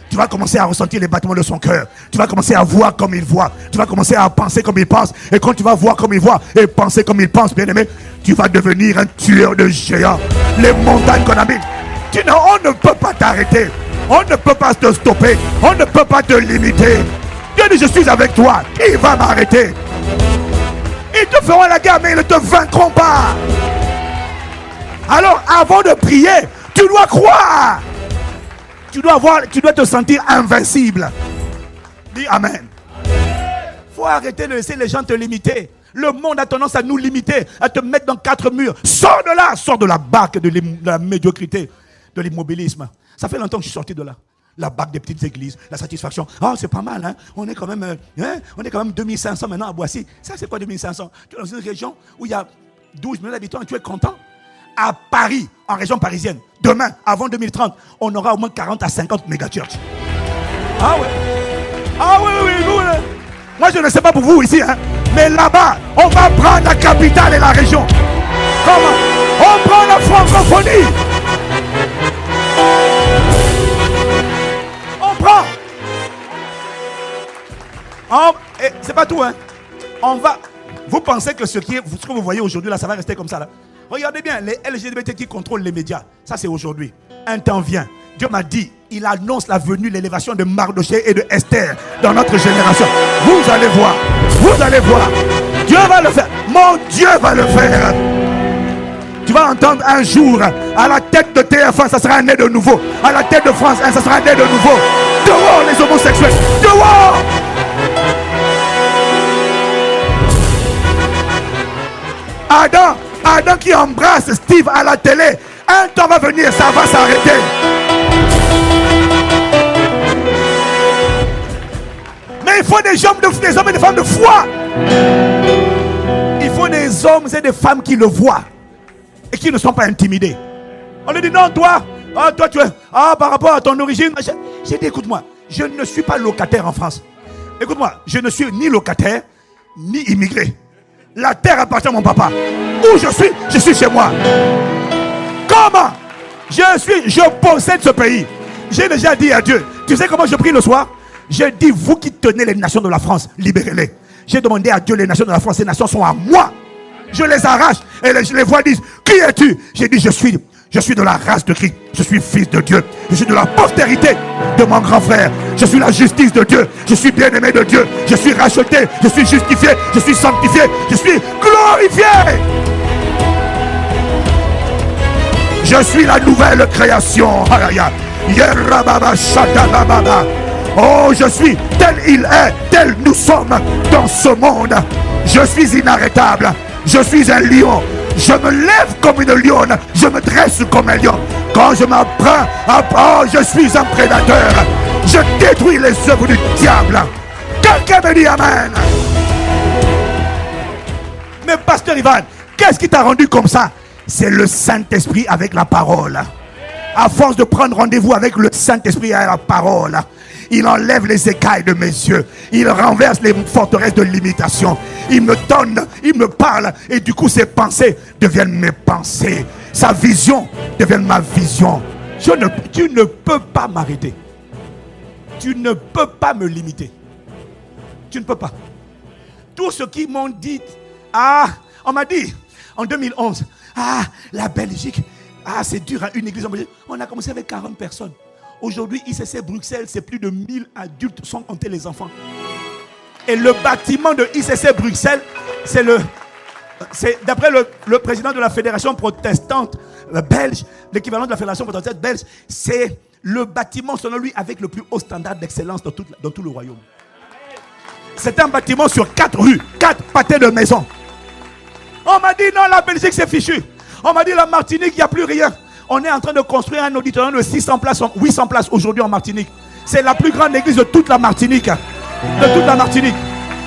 Tu vas commencer à ressentir les battements de son cœur. Tu vas commencer à voir comme il voit. Tu vas commencer à penser comme il pense. Et quand tu vas voir comme il voit et penser comme il pense, bien aimé, tu vas devenir un tueur de géants. Les montagnes qu'on habite. On ne peut pas t'arrêter. On ne peut pas te stopper. On ne peut pas te limiter. Dieu dit, je suis avec toi. Qui va m'arrêter? Ils te feront la guerre, mais ils ne te vaincront pas. Alors, avant de prier, tu dois croire. Tu dois te sentir invincible. Dis Amen. Il faut arrêter de laisser les gens te limiter. Le monde a tendance à nous limiter, à te mettre dans 4 murs. Sors de là, sors de la barque de la médiocrité, de l'immobilisme. Ça fait longtemps que je suis sorti de là. La barque des petites églises, la satisfaction. Ah, c'est pas mal, hein? On est quand même 2500 maintenant à Boissy. Ça, c'est quoi 2500? Tu es dans une région où il y a 12 millions d'habitants et tu es content? À Paris, en région parisienne, demain, avant 2030, on aura au moins 40 à 50 méga-churches. Ah ouais. Ah oui, nous, moi je ne sais pas pour vous ici, hein, mais là-bas, on va prendre la capitale et la région. Comment? On prend la francophonie. tout, hein. Vous pensez que ce que vous voyez aujourd'hui, là, ça va rester comme ça, là? Regardez bien, les LGBT qui contrôlent les médias. Ça, c'est aujourd'hui. Un temps vient. Dieu m'a dit, il annonce la venue, l'élévation de Mardochée et de Esther dans notre génération. Vous allez voir. Vous allez voir. Dieu va le faire. Mon Dieu va le faire. Tu vas entendre un jour, à la tête de TF1, ça sera né de nouveau. À la tête de France 1, ça sera né de nouveau. Dehors les homosexuels. Dehors. Adam qui embrasse Steve à la télé. Un temps va venir, ça va s'arrêter. Mais il faut des hommes et des femmes de foi. Il faut des hommes et des femmes qui le voient et qui ne sont pas intimidés. On lui dit non, toi tu es par rapport à ton origine. J'ai dit écoute-moi, je ne suis pas locataire en France. Écoute-moi, je ne suis ni locataire ni immigré. La terre appartient à mon papa. Où je suis chez moi. Comment? Je possède ce pays. J'ai déjà dit à Dieu. Tu sais comment je prie le soir? J'ai dit, vous qui tenez les nations de la France, libérez-les. J'ai demandé à Dieu, les nations de la France, ces nations sont à moi. Je les arrache. Et je les vois disent, qui es-tu? J'ai dit, je suis de la race de Christ. Je suis fils de Dieu. Je suis de la postérité de mon grand frère. Je suis la justice de Dieu. Je suis bien-aimé de Dieu. Je suis racheté. Je suis justifié. Je suis sanctifié. Je suis glorifié. Je suis la nouvelle création. Oh, je suis tel il est, tel nous sommes dans ce monde. Je suis inarrêtable. Je suis un lion. Je me lève comme une lionne. Je me dresse comme un lion. Quand je m'apprends, je suis un prédateur. Je détruis les œuvres du diable. Quelqu'un me dit amen. Mais pasteur Ivan, qu'est-ce qui t'a rendu comme ça? C'est le Saint-Esprit avec la parole. À force de prendre rendez-vous avec le Saint-Esprit et la parole, il enlève les écailles de mes yeux. Il renverse les forteresses de l'imitation. Il me donne, il me parle. Et du coup, ses pensées deviennent mes pensées. Sa vision devient ma vision. Tu ne peux pas m'arrêter. Tu ne peux pas me limiter. Tu ne peux pas. Tous ceux qui m'ont dit, on m'a dit en 2011, la Belgique, c'est dur, hein, une église en Belgique. On a commencé avec 40 personnes. Aujourd'hui, ICC Bruxelles, c'est plus de 1000 adultes sans compter les enfants. Et le bâtiment de ICC Bruxelles, c'est d'après le président de la fédération protestante belge, l'équivalent de la fédération protestante belge, c'est le bâtiment, selon lui, avec le plus haut standard d'excellence dans tout le royaume. C'est un bâtiment sur 4 rues, 4 pâtés de maison. On m'a dit non, la Belgique c'est fichu. On m'a dit la Martinique, il n'y a plus rien. On est en train de construire un auditorium de 600 places, 800 places aujourd'hui en Martinique. C'est la plus grande église de toute la Martinique.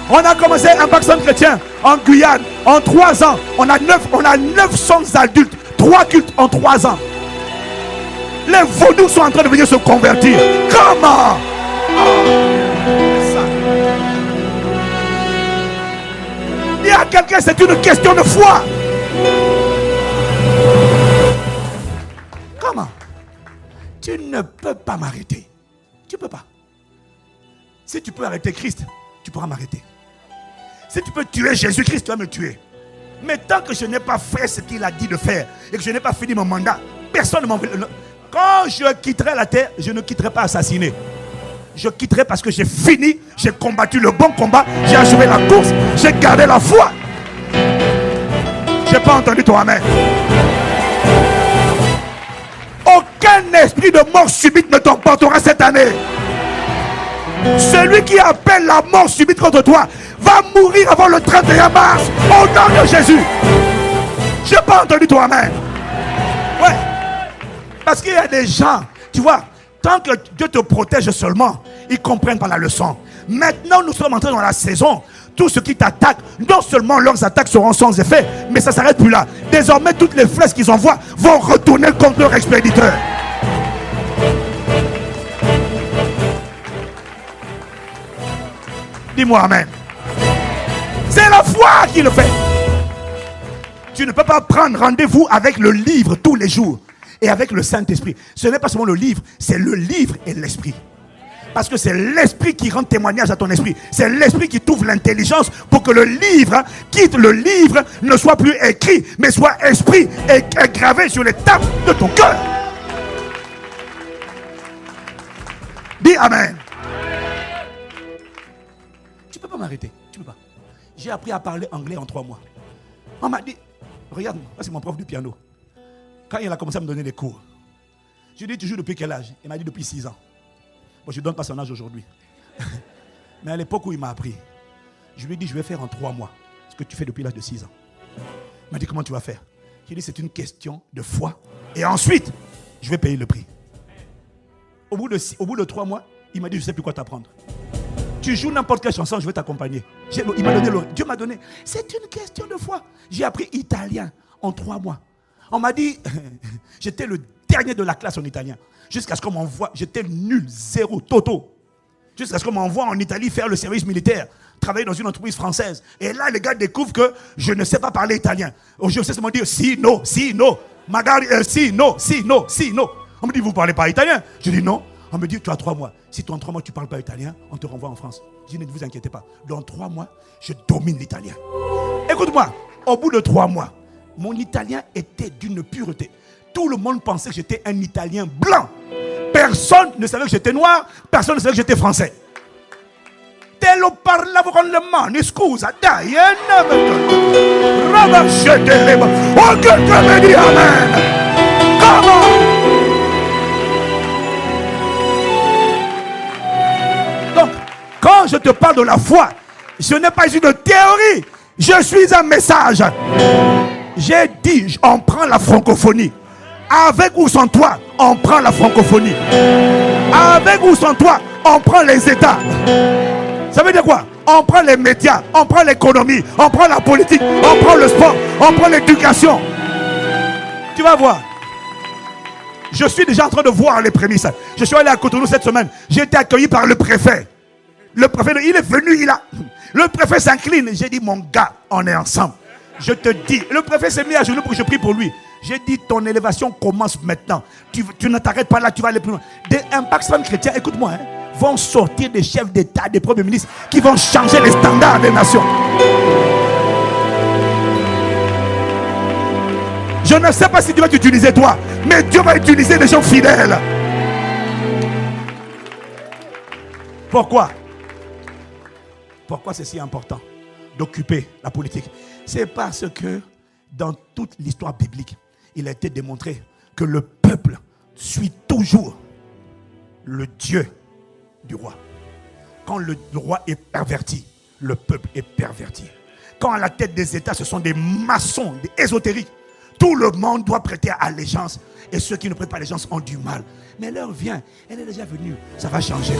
On a commencé un Impact Centre chrétien en Guyane. En 3 ans, on a 900 adultes. 3 cultes en 3 ans. Les vaudous sont en train de venir se convertir. Comment? Il y a quelqu'un, c'est une question de foi. Comment? Tu ne peux pas m'arrêter. Tu ne peux pas. Si tu peux arrêter Christ, tu pourras m'arrêter. Si tu peux tuer Jésus-Christ, tu vas me tuer. Mais tant que je n'ai pas fait ce qu'il a dit de faire et que je n'ai pas fini mon mandat, personne ne m'en veut. Quand je quitterai la terre, je ne quitterai pas assassiné. Je quitterai parce que j'ai fini, j'ai combattu le bon combat, j'ai achevé la course, j'ai gardé la foi. J'ai pas entendu ton amen. Aucun esprit de mort subite ne t'emportera cette année. Celui qui appelle la mort subite contre toi va mourir avant le 31 mars au nom de Jésus. J'ai pas entendu ton amen. Ouais. Parce qu'il y a des gens, tu vois, tant que Dieu te protège seulement, ils comprennent pas la leçon. Maintenant, nous sommes entrés dans la saison. Tous ceux qui t'attaquent, non seulement leurs attaques seront sans effet, mais ça ne s'arrête plus là. Désormais, toutes les flèches qu'ils envoient vont retourner contre leur expéditeur. Dis-moi amen. C'est la foi qui le fait. Tu ne peux pas prendre rendez-vous avec le livre tous les jours et avec le Saint-Esprit. Ce n'est pas seulement le livre, c'est le livre et l'esprit. Parce que c'est l'esprit qui rend témoignage à ton esprit. C'est l'esprit qui t'ouvre l'intelligence pour que le livre, quitte le livre, ne soit plus écrit, mais soit esprit et gravé sur les tables de ton cœur. Dis Amen. Tu ne peux pas m'arrêter. Tu peux pas. J'ai appris à parler anglais en 3 mois. On m'a dit, regarde-moi, c'est mon prof de piano. Quand il a commencé à me donner des cours, je lui ai dit, tu joues depuis quel âge? Il m'a dit depuis 6 ans. Bon, je ne donne pas son âge aujourd'hui. Mais à l'époque où il m'a appris, je lui ai dit, je vais faire en 3 mois ce que tu fais depuis l'âge de 6 ans. Il m'a dit, comment tu vas faire? J'ai dit, c'est une question de foi. Et ensuite, je vais payer le prix. Au bout de 3 mois, il m'a dit, je ne sais plus quoi t'apprendre. Tu joues n'importe quelle chanson, je vais t'accompagner. Il m'a donné Dieu m'a donné. C'est une question de foi. J'ai appris italien en 3 mois. On m'a dit, j'étais le dernier de la classe en italien. Jusqu'à ce qu'on m'envoie, j'étais nul, 0, toto. Jusqu'à ce qu'on m'envoie en Italie faire le service militaire, travailler dans une entreprise française. Et là, les gars découvrent que je ne sais pas parler italien. Je sais seulement dire si, no, magari, si, no. On me dit, vous ne parlez pas italien? Je dis non. On me dit, tu as 3 mois. Si en 3 mois, tu ne parles pas italien, on te renvoie en France. Je dis, ne vous inquiétez pas. Dans 3 mois, je domine l'italien. Écoute-moi, au bout de 3 mois, mon italien était d'une pureté. Tout le monde pensait que j'étais un Italien blanc. Personne ne savait que j'étais noir. Personne ne savait que j'étais français. Te lo parlavo con le mani, scusa, dai, oh, que Dieu me dit amen. Comment? Donc, quand je te parle de la foi, ce n'est pas une théorie. Je suis un message. J'ai dit, on prend la francophonie. Avec ou sans toi, on prend la francophonie. Avec ou sans toi, on prend les États. Ça veut dire quoi? On prend les médias, on prend l'économie, on prend la politique, on prend le sport, on prend l'éducation. Tu vas voir. Je suis déjà en train de voir les prémices. Je suis allé à Cotonou cette semaine. J'ai été accueilli par le préfet. Le préfet, il est venu, le préfet s'incline. J'ai dit, mon gars, on est ensemble. Je te dis, le préfet s'est mis à genoux pour que je prie pour lui. J'ai dit, ton élévation commence maintenant. Tu ne t'arrêtes pas là, tu vas aller plus loin. Des impacts femmes chrétiens, écoute-moi, vont sortir des chefs d'État, des premiers ministres qui vont changer les standards des nations. Je ne sais pas si Dieu va t'utiliser toi, mais Dieu va utiliser des gens fidèles. Pourquoi? Pourquoi c'est si important d'occuper la politique? C'est parce que dans toute l'histoire biblique, il a été démontré que le peuple suit toujours le Dieu du roi. Quand le roi est perverti, le peuple est perverti. Quand à la tête des États, ce sont des maçons, des ésotériques, tout le monde doit prêter allégeance. Et ceux qui ne prêtent pas allégeance ont du mal. Mais l'heure vient, elle est déjà venue, ça va changer.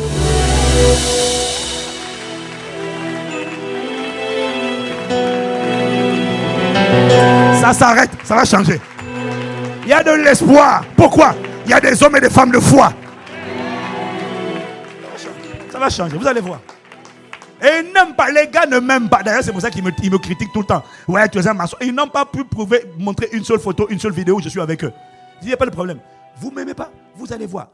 Ça s'arrête, ça va changer. Il y a de l'espoir. Pourquoi? Il y a des hommes et des femmes de foi. Ça va changer, vous allez voir. Et ils n'aiment pas, les gars ne m'aiment pas. D'ailleurs, c'est pour ça qu'ils me critiquent tout le temps. Ouais, tu es un maçon. Ils n'ont pas pu montrer une seule photo, une seule vidéo où je suis avec eux. Il n'y a pas de problème. Vous ne m'aimez pas, vous allez voir.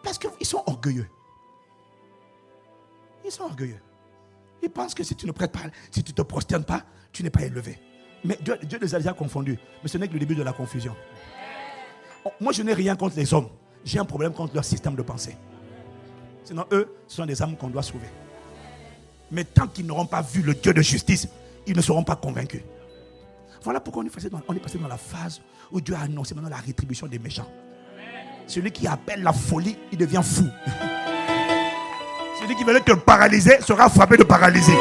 Parce qu'ils sont orgueilleux. Ils sont orgueilleux. Ils pensent que si tu ne prêtes pas, si tu ne te prosternes pas, tu n'es pas élevé. Mais Dieu les a déjà confondus. Mais ce n'est que le début de la confusion. Moi, je n'ai rien contre les hommes. J'ai un problème contre leur système de pensée. Sinon, eux, ce sont des âmes qu'on doit sauver. Mais tant qu'ils n'auront pas vu le Dieu de justice, ils ne seront pas convaincus. Voilà pourquoi on est passé dans la phase où Dieu a annoncé maintenant la rétribution des méchants. Celui qui appelle la folie, il devient fou. Celui qui veut te paralyser sera frappé de paralysie.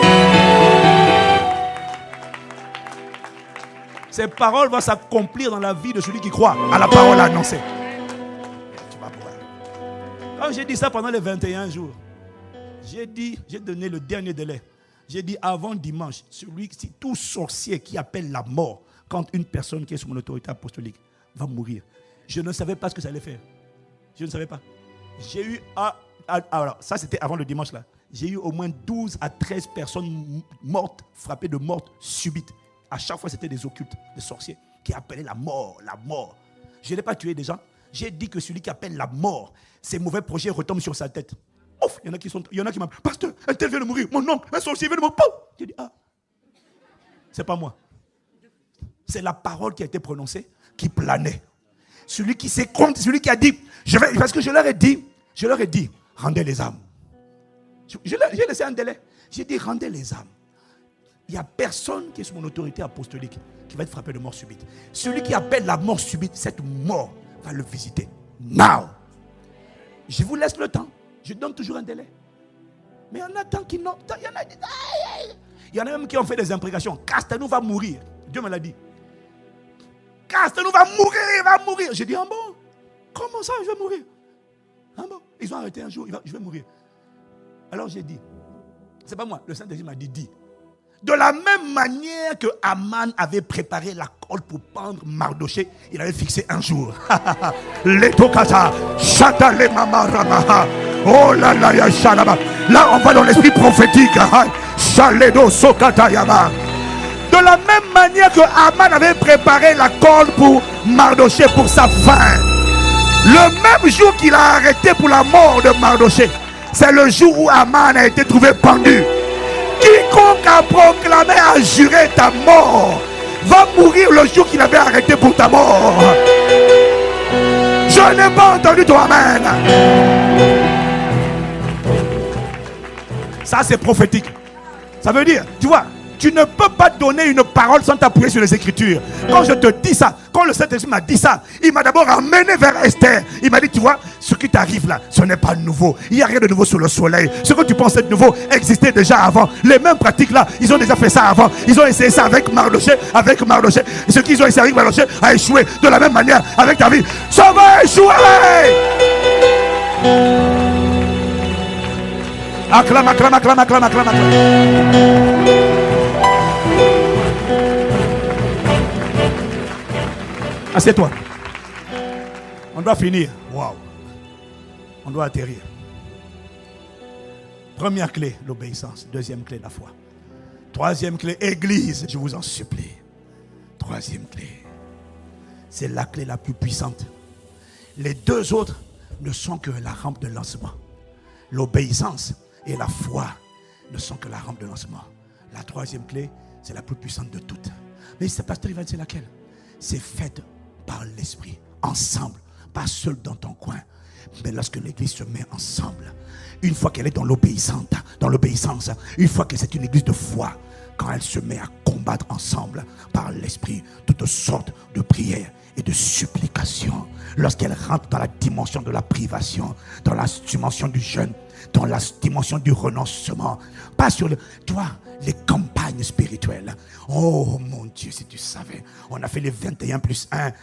Ces paroles vont s'accomplir dans la vie de celui qui croit à la parole annoncée. Tu vas voir. Quand j'ai dit ça pendant les 21 jours, j'ai donné le dernier délai. J'ai dit avant dimanche, tout sorcier qui appelle la mort quand une personne qui est sous mon autorité apostolique va mourir. Je ne savais pas ce que ça allait faire. Je ne savais pas. J'ai eu, alors ça c'était avant le dimanche là, j'ai eu au moins 12 à 13 personnes mortes, frappées de mort subite. À chaque fois c'était des occultes, des sorciers qui appelaient la mort, la mort. Je n'ai pas tué des gens, J'ai dit que celui qui appelle la mort, ses mauvais projets retombent sur sa tête. Ouf, il y en a qui m'appellent. Pasteur, un tel vient de mourir. Mon oncle, un sorcier vient de mourir. J'ai dit, c'est pas moi. C'est la parole qui a été prononcée qui planait. Celui qui s'est compte, celui qui a dit, parce que je leur ai dit, rendez les âmes. J'ai laissé un délai. J'ai dit, rendez les âmes. Il n'y a personne qui est sous mon autorité apostolique qui va être frappé de mort subite. Celui qui appelle la mort subite, cette mort va le visiter. Now. Je vous laisse le temps. Je donne toujours un délai. Mais il y en a tant qui n'ont. Il y en a même qui ont fait des imprécations. Castelnou va mourir. Dieu me l'a dit. Castelnou va mourir, il va mourir. J'ai dit, bon, comment ça, je vais mourir? Bon, ils ont arrêté un jour, je vais mourir. Alors j'ai dit, c'est pas moi, le Saint-Esprit m'a dit, de la même manière que Aman avait préparé la colle pour pendre Mardoché, il avait fixé un jour. Oh là là, là on va dans l'esprit prophétique. De la même manière que Aman avait préparé la colle pour Mardoché pour sa fin, le même jour qu'il a arrêté pour la mort de Mardoché, c'est le jour où Aman a été trouvé pendu. Quiconque a proclamé, a juré ta mort, va mourir le jour qu'il avait arrêté pour ta mort. Je n'ai pas entendu ton amen. Ça c'est prophétique. Ça veut dire, tu vois, tu ne peux pas donner une parole sans t'appuyer sur les Écritures. Quand je te dis ça, quand le Saint-Esprit m'a dit ça, il m'a d'abord amené vers Esther. Il m'a dit, tu vois, ce qui t'arrive là, ce n'est pas nouveau. Il n'y a rien de nouveau sous le soleil. Ce que tu penses être nouveau existait déjà avant. Les mêmes pratiques là, ils ont déjà fait ça avant. Ils ont essayé ça avec Mardoché. Ce qu'ils ont essayé avec Mardoché a échoué. De la même manière avec ta vie. Ça va échouer. Acclame, acclame, acclame, acclame, acclame, acclame. Assieds-toi. On doit finir. Waouh. On doit atterrir. Première clé, l'obéissance. Deuxième clé, la foi. Troisième clé, Église. Je vous en supplie. Troisième clé. C'est la clé la plus puissante. Les deux autres ne sont que la rampe de lancement. L'obéissance et la foi ne sont que la rampe de lancement. La troisième clé, c'est la plus puissante de toutes. Mais c'est pasteur Ivan, c'est laquelle? C'est faite par l'Esprit, ensemble, pas seul dans ton coin. Mais lorsque l'église se met ensemble, une fois qu'elle est dans l'obéissance, une fois que c'est une église de foi, quand elle se met à combattre ensemble par l'Esprit toutes sortes de prières et de supplications, lorsqu'elle rentre dans la dimension de la privation, dans la dimension du jeûne, dans la dimension du renoncement, pas sur les campagnes spirituelles. Oh mon Dieu, si tu savais, on a fait les 21+1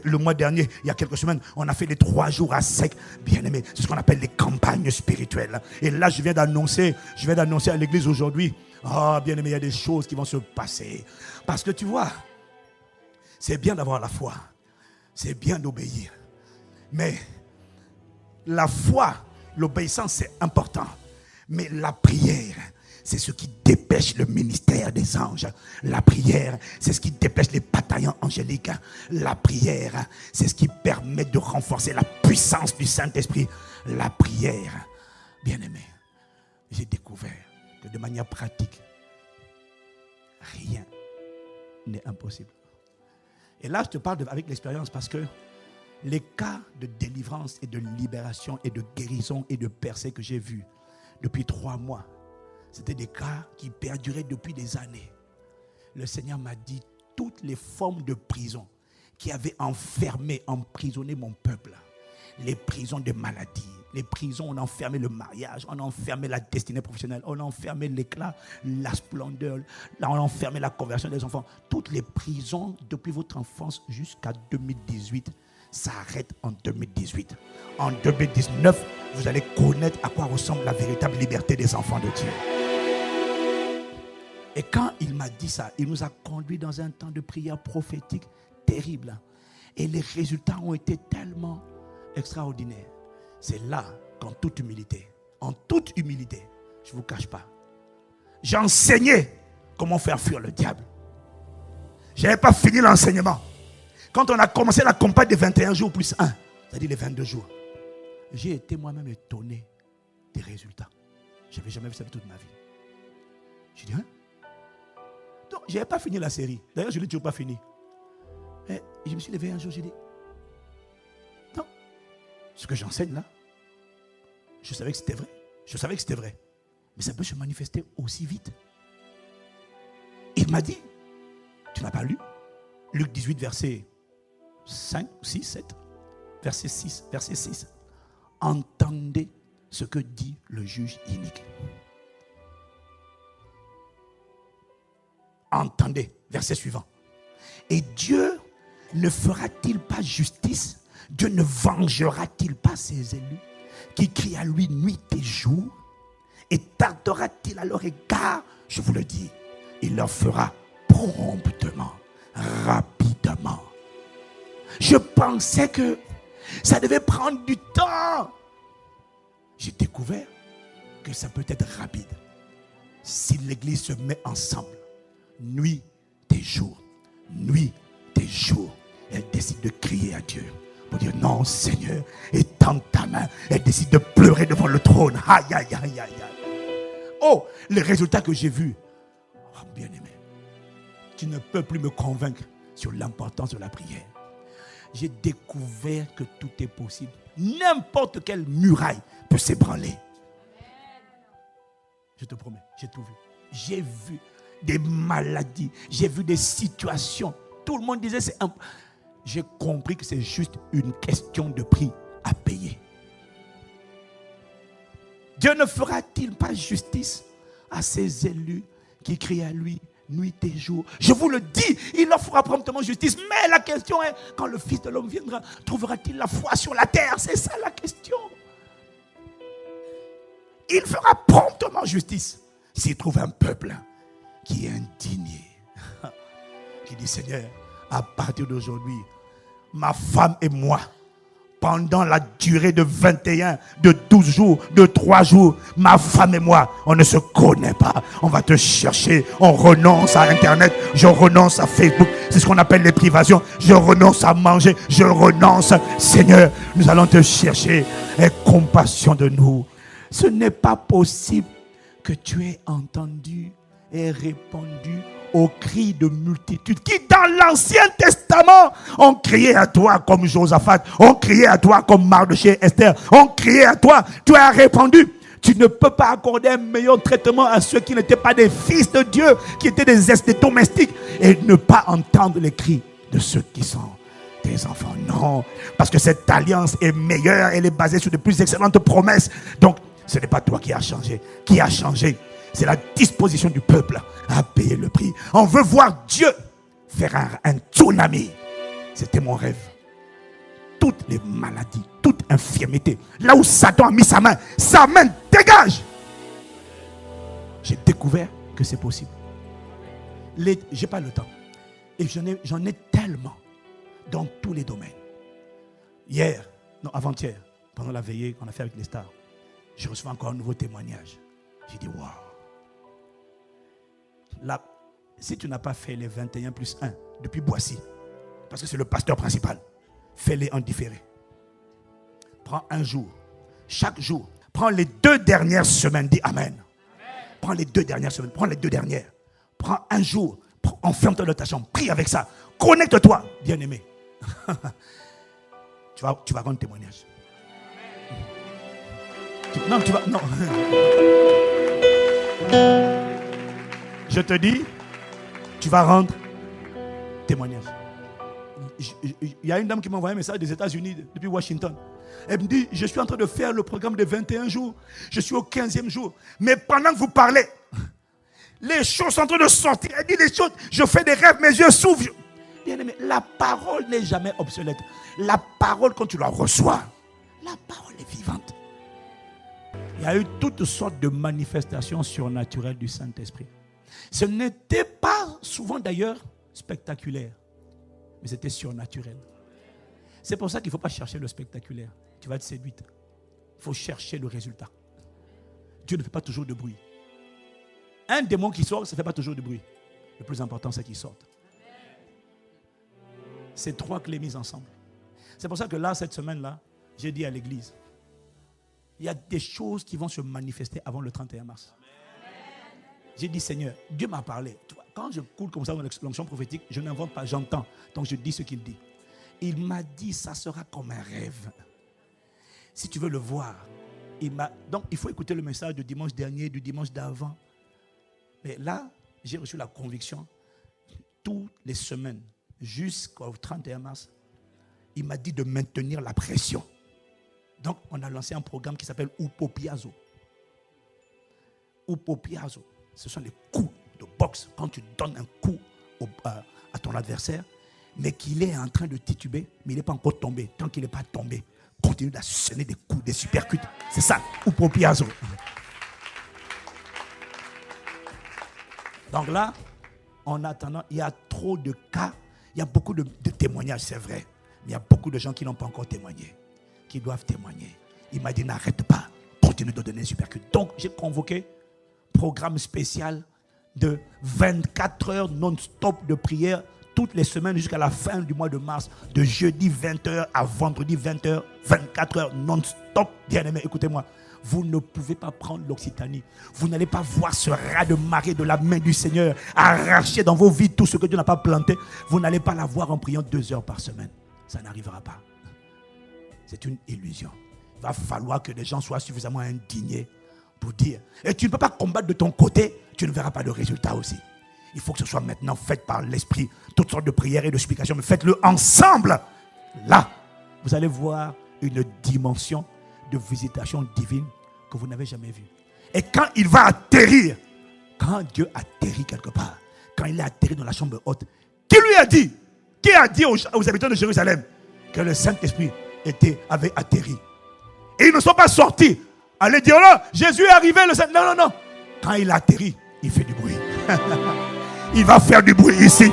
le mois dernier, il y a quelques semaines, on a fait les 3 jours à sec. Bien aimé, c'est ce qu'on appelle les campagnes spirituelles. Et là, je viens d'annoncer à l'église aujourd'hui, bien aimé, il y a des choses qui vont se passer. Parce que tu vois, c'est bien d'avoir la foi, c'est bien d'obéir, mais la foi, l'obéissance, c'est important. Mais la prière, c'est ce qui dépêche le ministère des anges. La prière, c'est ce qui dépêche les bataillons angéliques. La prière, c'est ce qui permet de renforcer la puissance du Saint-Esprit. La prière, bien aimé, j'ai découvert que de manière pratique, rien n'est impossible. Et là, je te parle avec l'expérience parce que les cas de délivrance et de libération et de guérison et de percée que j'ai vus depuis 3 mois, c'était des cas qui perduraient depuis des années. Le Seigneur m'a dit, toutes les formes de prison qui avaient emprisonné mon peuple, les prisons de maladie, les prisons où on a enfermé le mariage, on a enfermé la destinée professionnelle, on a enfermé l'éclat, la splendeur, on a enfermé la conversion des enfants. Toutes les prisons depuis votre enfance jusqu'à 2018, ça arrête en 2018. En 2019, vous allez connaître à quoi ressemble la véritable liberté des enfants de Dieu. Et quand il m'a dit ça, il nous a conduits dans un temps de prière prophétique terrible. Et les résultats ont été tellement extraordinaires. C'est là qu'en toute humilité, je ne vous cache pas, j'ai enseigné comment faire fuir le diable. Je n'avais pas fini l'enseignement. Quand on a commencé la campagne des 21 jours plus 1, c'est-à-dire les 22 jours. J'ai été moi-même étonné des résultats. Je n'avais jamais vu ça de toute ma vie. J'ai dit, hein? Donc, je n'avais pas fini la série. D'ailleurs, je ne l'ai toujours pas fini. Et je me suis levé un jour, j'ai dit, non, ce que j'enseigne là, je savais que c'était vrai. Je savais que c'était vrai. Mais ça peut se manifester aussi vite. Il m'a dit, tu n'as pas lu Luc 18, verset 5, 6, 7, verset 6, verset 6. Entendez ce que dit le juge inique. Entendez, verset suivant. Et Dieu ne fera-t-il pas justice? Dieu ne vengera-t-il pas ses élus qui crient à lui nuit et jour? Et tardera-t-il à leur égard? Je vous le dis, il leur fera promptement, rapidement. Je pensais que ça devait prendre du temps. J'ai découvert que ça peut être rapide. Si l'église se met ensemble, nuit et jour, elle décide de crier à Dieu pour dire non Seigneur, étends ta main. Elle décide de pleurer devant le trône. Aïe, aïe, aïe, aïe, aïe. Oh, les résultats que j'ai vus. Oh, bien aimé, tu ne peux plus me convaincre sur l'importance de la prière. J'ai découvert que tout est possible. N'importe quelle muraille peut s'ébranler. Je te promets, j'ai tout vu. J'ai vu des maladies, j'ai vu des situations. Tout le monde disait c'est un... J'ai compris que c'est juste une question de prix à payer. Dieu ne fera-t-il pas justice à ses élus qui crient à lui nuit et jour? Je vous le dis, il leur fera promptement justice. Mais la question est, quand le Fils de l'homme viendra, trouvera-t-il la foi sur la terre? C'est ça la question. Il fera promptement justice s'il trouve un peuple qui est indigné. Qui dit, Seigneur, à partir d'aujourd'hui, ma femme et moi, pendant la durée de 21, de 12 jours, de 3 jours, ma femme et moi, on ne se connaît pas. On va te chercher. On renonce à Internet. Je renonce à Facebook. C'est ce qu'on appelle les privations. Je renonce à manger. Je renonce. Seigneur, nous allons te chercher. Aie compassion de nous. Ce n'est pas possible que tu aies entendu et répondu aux cris de multitudes qui dans l'Ancien Testament ont crié à toi comme Josaphat, ont crié à toi comme Mardochée, Esther, ont crié à toi, tu as répondu. Tu ne peux pas accorder un meilleur traitement à ceux qui n'étaient pas des fils de Dieu, qui étaient des domestiques, et ne pas entendre les cris de ceux qui sont tes enfants. Non, parce que cette alliance est meilleure, elle est basée sur de plus excellentes promesses. Donc, ce n'est pas toi qui as changé. Qui a changé? C'est la disposition du peuple à payer le prix. On veut voir Dieu faire un tsunami. C'était mon rêve. Toutes les maladies, toute infirmité, là où Satan a mis sa main dégage. J'ai découvert que c'est possible. Je n'ai pas le temps. Et j'en ai tellement dans tous les domaines. Avant-hier, pendant la veillée qu'on a fait avec les stars, je reçois encore un nouveau témoignage. J'ai dit, waouh. Là, si tu n'as pas fait les 21 plus 1 depuis Boissy, parce que c'est le pasteur principal, fais-les en différé. Prends un jour, chaque jour. Prends les 2 dernières semaines, dis Amen. Prends les 2 dernières semaines, prends les 2 dernières. Prends un jour, enferme-toi dans ta chambre, prie avec ça. Connecte-toi, bien-aimé. tu vas rendre témoignage. Non. Je te dis, tu vas rendre témoignage. Il y a une dame qui m'a envoyé un message des États-Unis, depuis Washington. Elle me dit, je suis en train de faire le programme de 21 jours. Je suis au 15e jour. Mais pendant que vous parlez, les choses sont en train de sortir. Elle dit les choses, je fais des rêves, mes yeux s'ouvrent. Bien aimé, la parole n'est jamais obsolète. La parole, quand tu la reçois, la parole est vivante. Il y a eu toutes sortes de manifestations surnaturelles du Saint-Esprit. Ce n'était pas souvent d'ailleurs spectaculaire, mais c'était surnaturel. C'est pour ça qu'il ne faut pas chercher le spectaculaire. Tu vas être séduite. Il faut chercher le résultat. Dieu ne fait pas toujours de bruit. Un démon qui sort, ça ne fait pas toujours de bruit. Le plus important, c'est qu'il sorte. C'est 3 clés mises ensemble. C'est pour ça que là, cette semaine-là, j'ai dit à l'église, il y a des choses qui vont se manifester avant le 31 mars. J'ai dit, Seigneur, Dieu m'a parlé. Tu vois, quand je coule comme ça dans l'onction prophétique, je n'invente pas, j'entends. Donc je dis ce qu'il dit. Il m'a dit, ça sera comme un rêve. Si tu veux le voir, donc il faut écouter le message du dimanche dernier, du dimanche d'avant. Mais là, j'ai reçu la conviction, toutes les semaines, jusqu'au 31 mars, il m'a dit de maintenir la pression. Donc, on a lancé un programme qui s'appelle Upopiazo. Upopiazo, ce sont les coups de boxe. Quand tu donnes un coup à ton adversaire, mais qu'il est en train de tituber, mais il n'est pas encore tombé. Tant qu'il n'est pas tombé, continue d'asséner des coups, des supercuts. C'est ça, Upopiazo. Donc là, en attendant, il y a trop de cas, il y a beaucoup de témoignages, c'est vrai. Mais il y a beaucoup de gens qui n'ont pas encore témoigné, qui doivent témoigner. Il m'a dit, n'arrête pas, continue de donner un supercut. Donc, j'ai convoqué programme spécial de 24 heures non-stop de prière toutes les semaines jusqu'à la fin du mois de mars, de jeudi 20h à vendredi 20h, 24 heures non-stop. Bien-aimés, écoutez-moi. Vous ne pouvez pas prendre l'Occitanie. Vous n'allez pas voir ce raz de marée de la main du Seigneur arracher dans vos vies tout ce que Dieu n'a pas planté. Vous n'allez pas la voir en priant 2 heures par semaine. Ça n'arrivera pas. C'est une illusion. Il va falloir que les gens soient suffisamment indignés pour dire. Et tu ne peux pas combattre de ton côté, tu ne verras pas de résultat aussi. Il faut que ce soit maintenant fait par l'Esprit. Toutes sortes de prières et de supplications, mais faites-le ensemble. Là, vous allez voir une dimension de visitation divine que vous n'avez jamais vue. Et quand il va atterrir, quand Dieu atterrit quelque part, quand il est atterri dans la chambre haute, qui lui a dit? Qui a dit aux habitants de Jérusalem que le Saint-Esprit avait atterri? Et ils ne sont pas sortis. Allez dire là, Jésus est arrivé. Non, non, non. Quand il atterrit, il fait du bruit. Il va faire du bruit ici.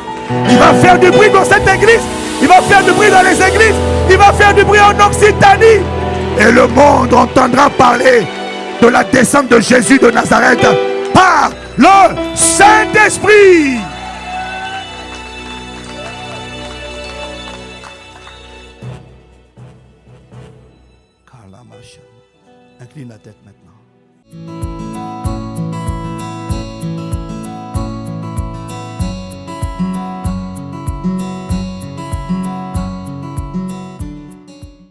Il va faire du bruit dans cette église. Il va faire du bruit dans les églises. Il va faire du bruit en Occitanie. Et le monde entendra parler de la descente de Jésus de Nazareth par le Saint-Esprit. Incline la tête maintenant.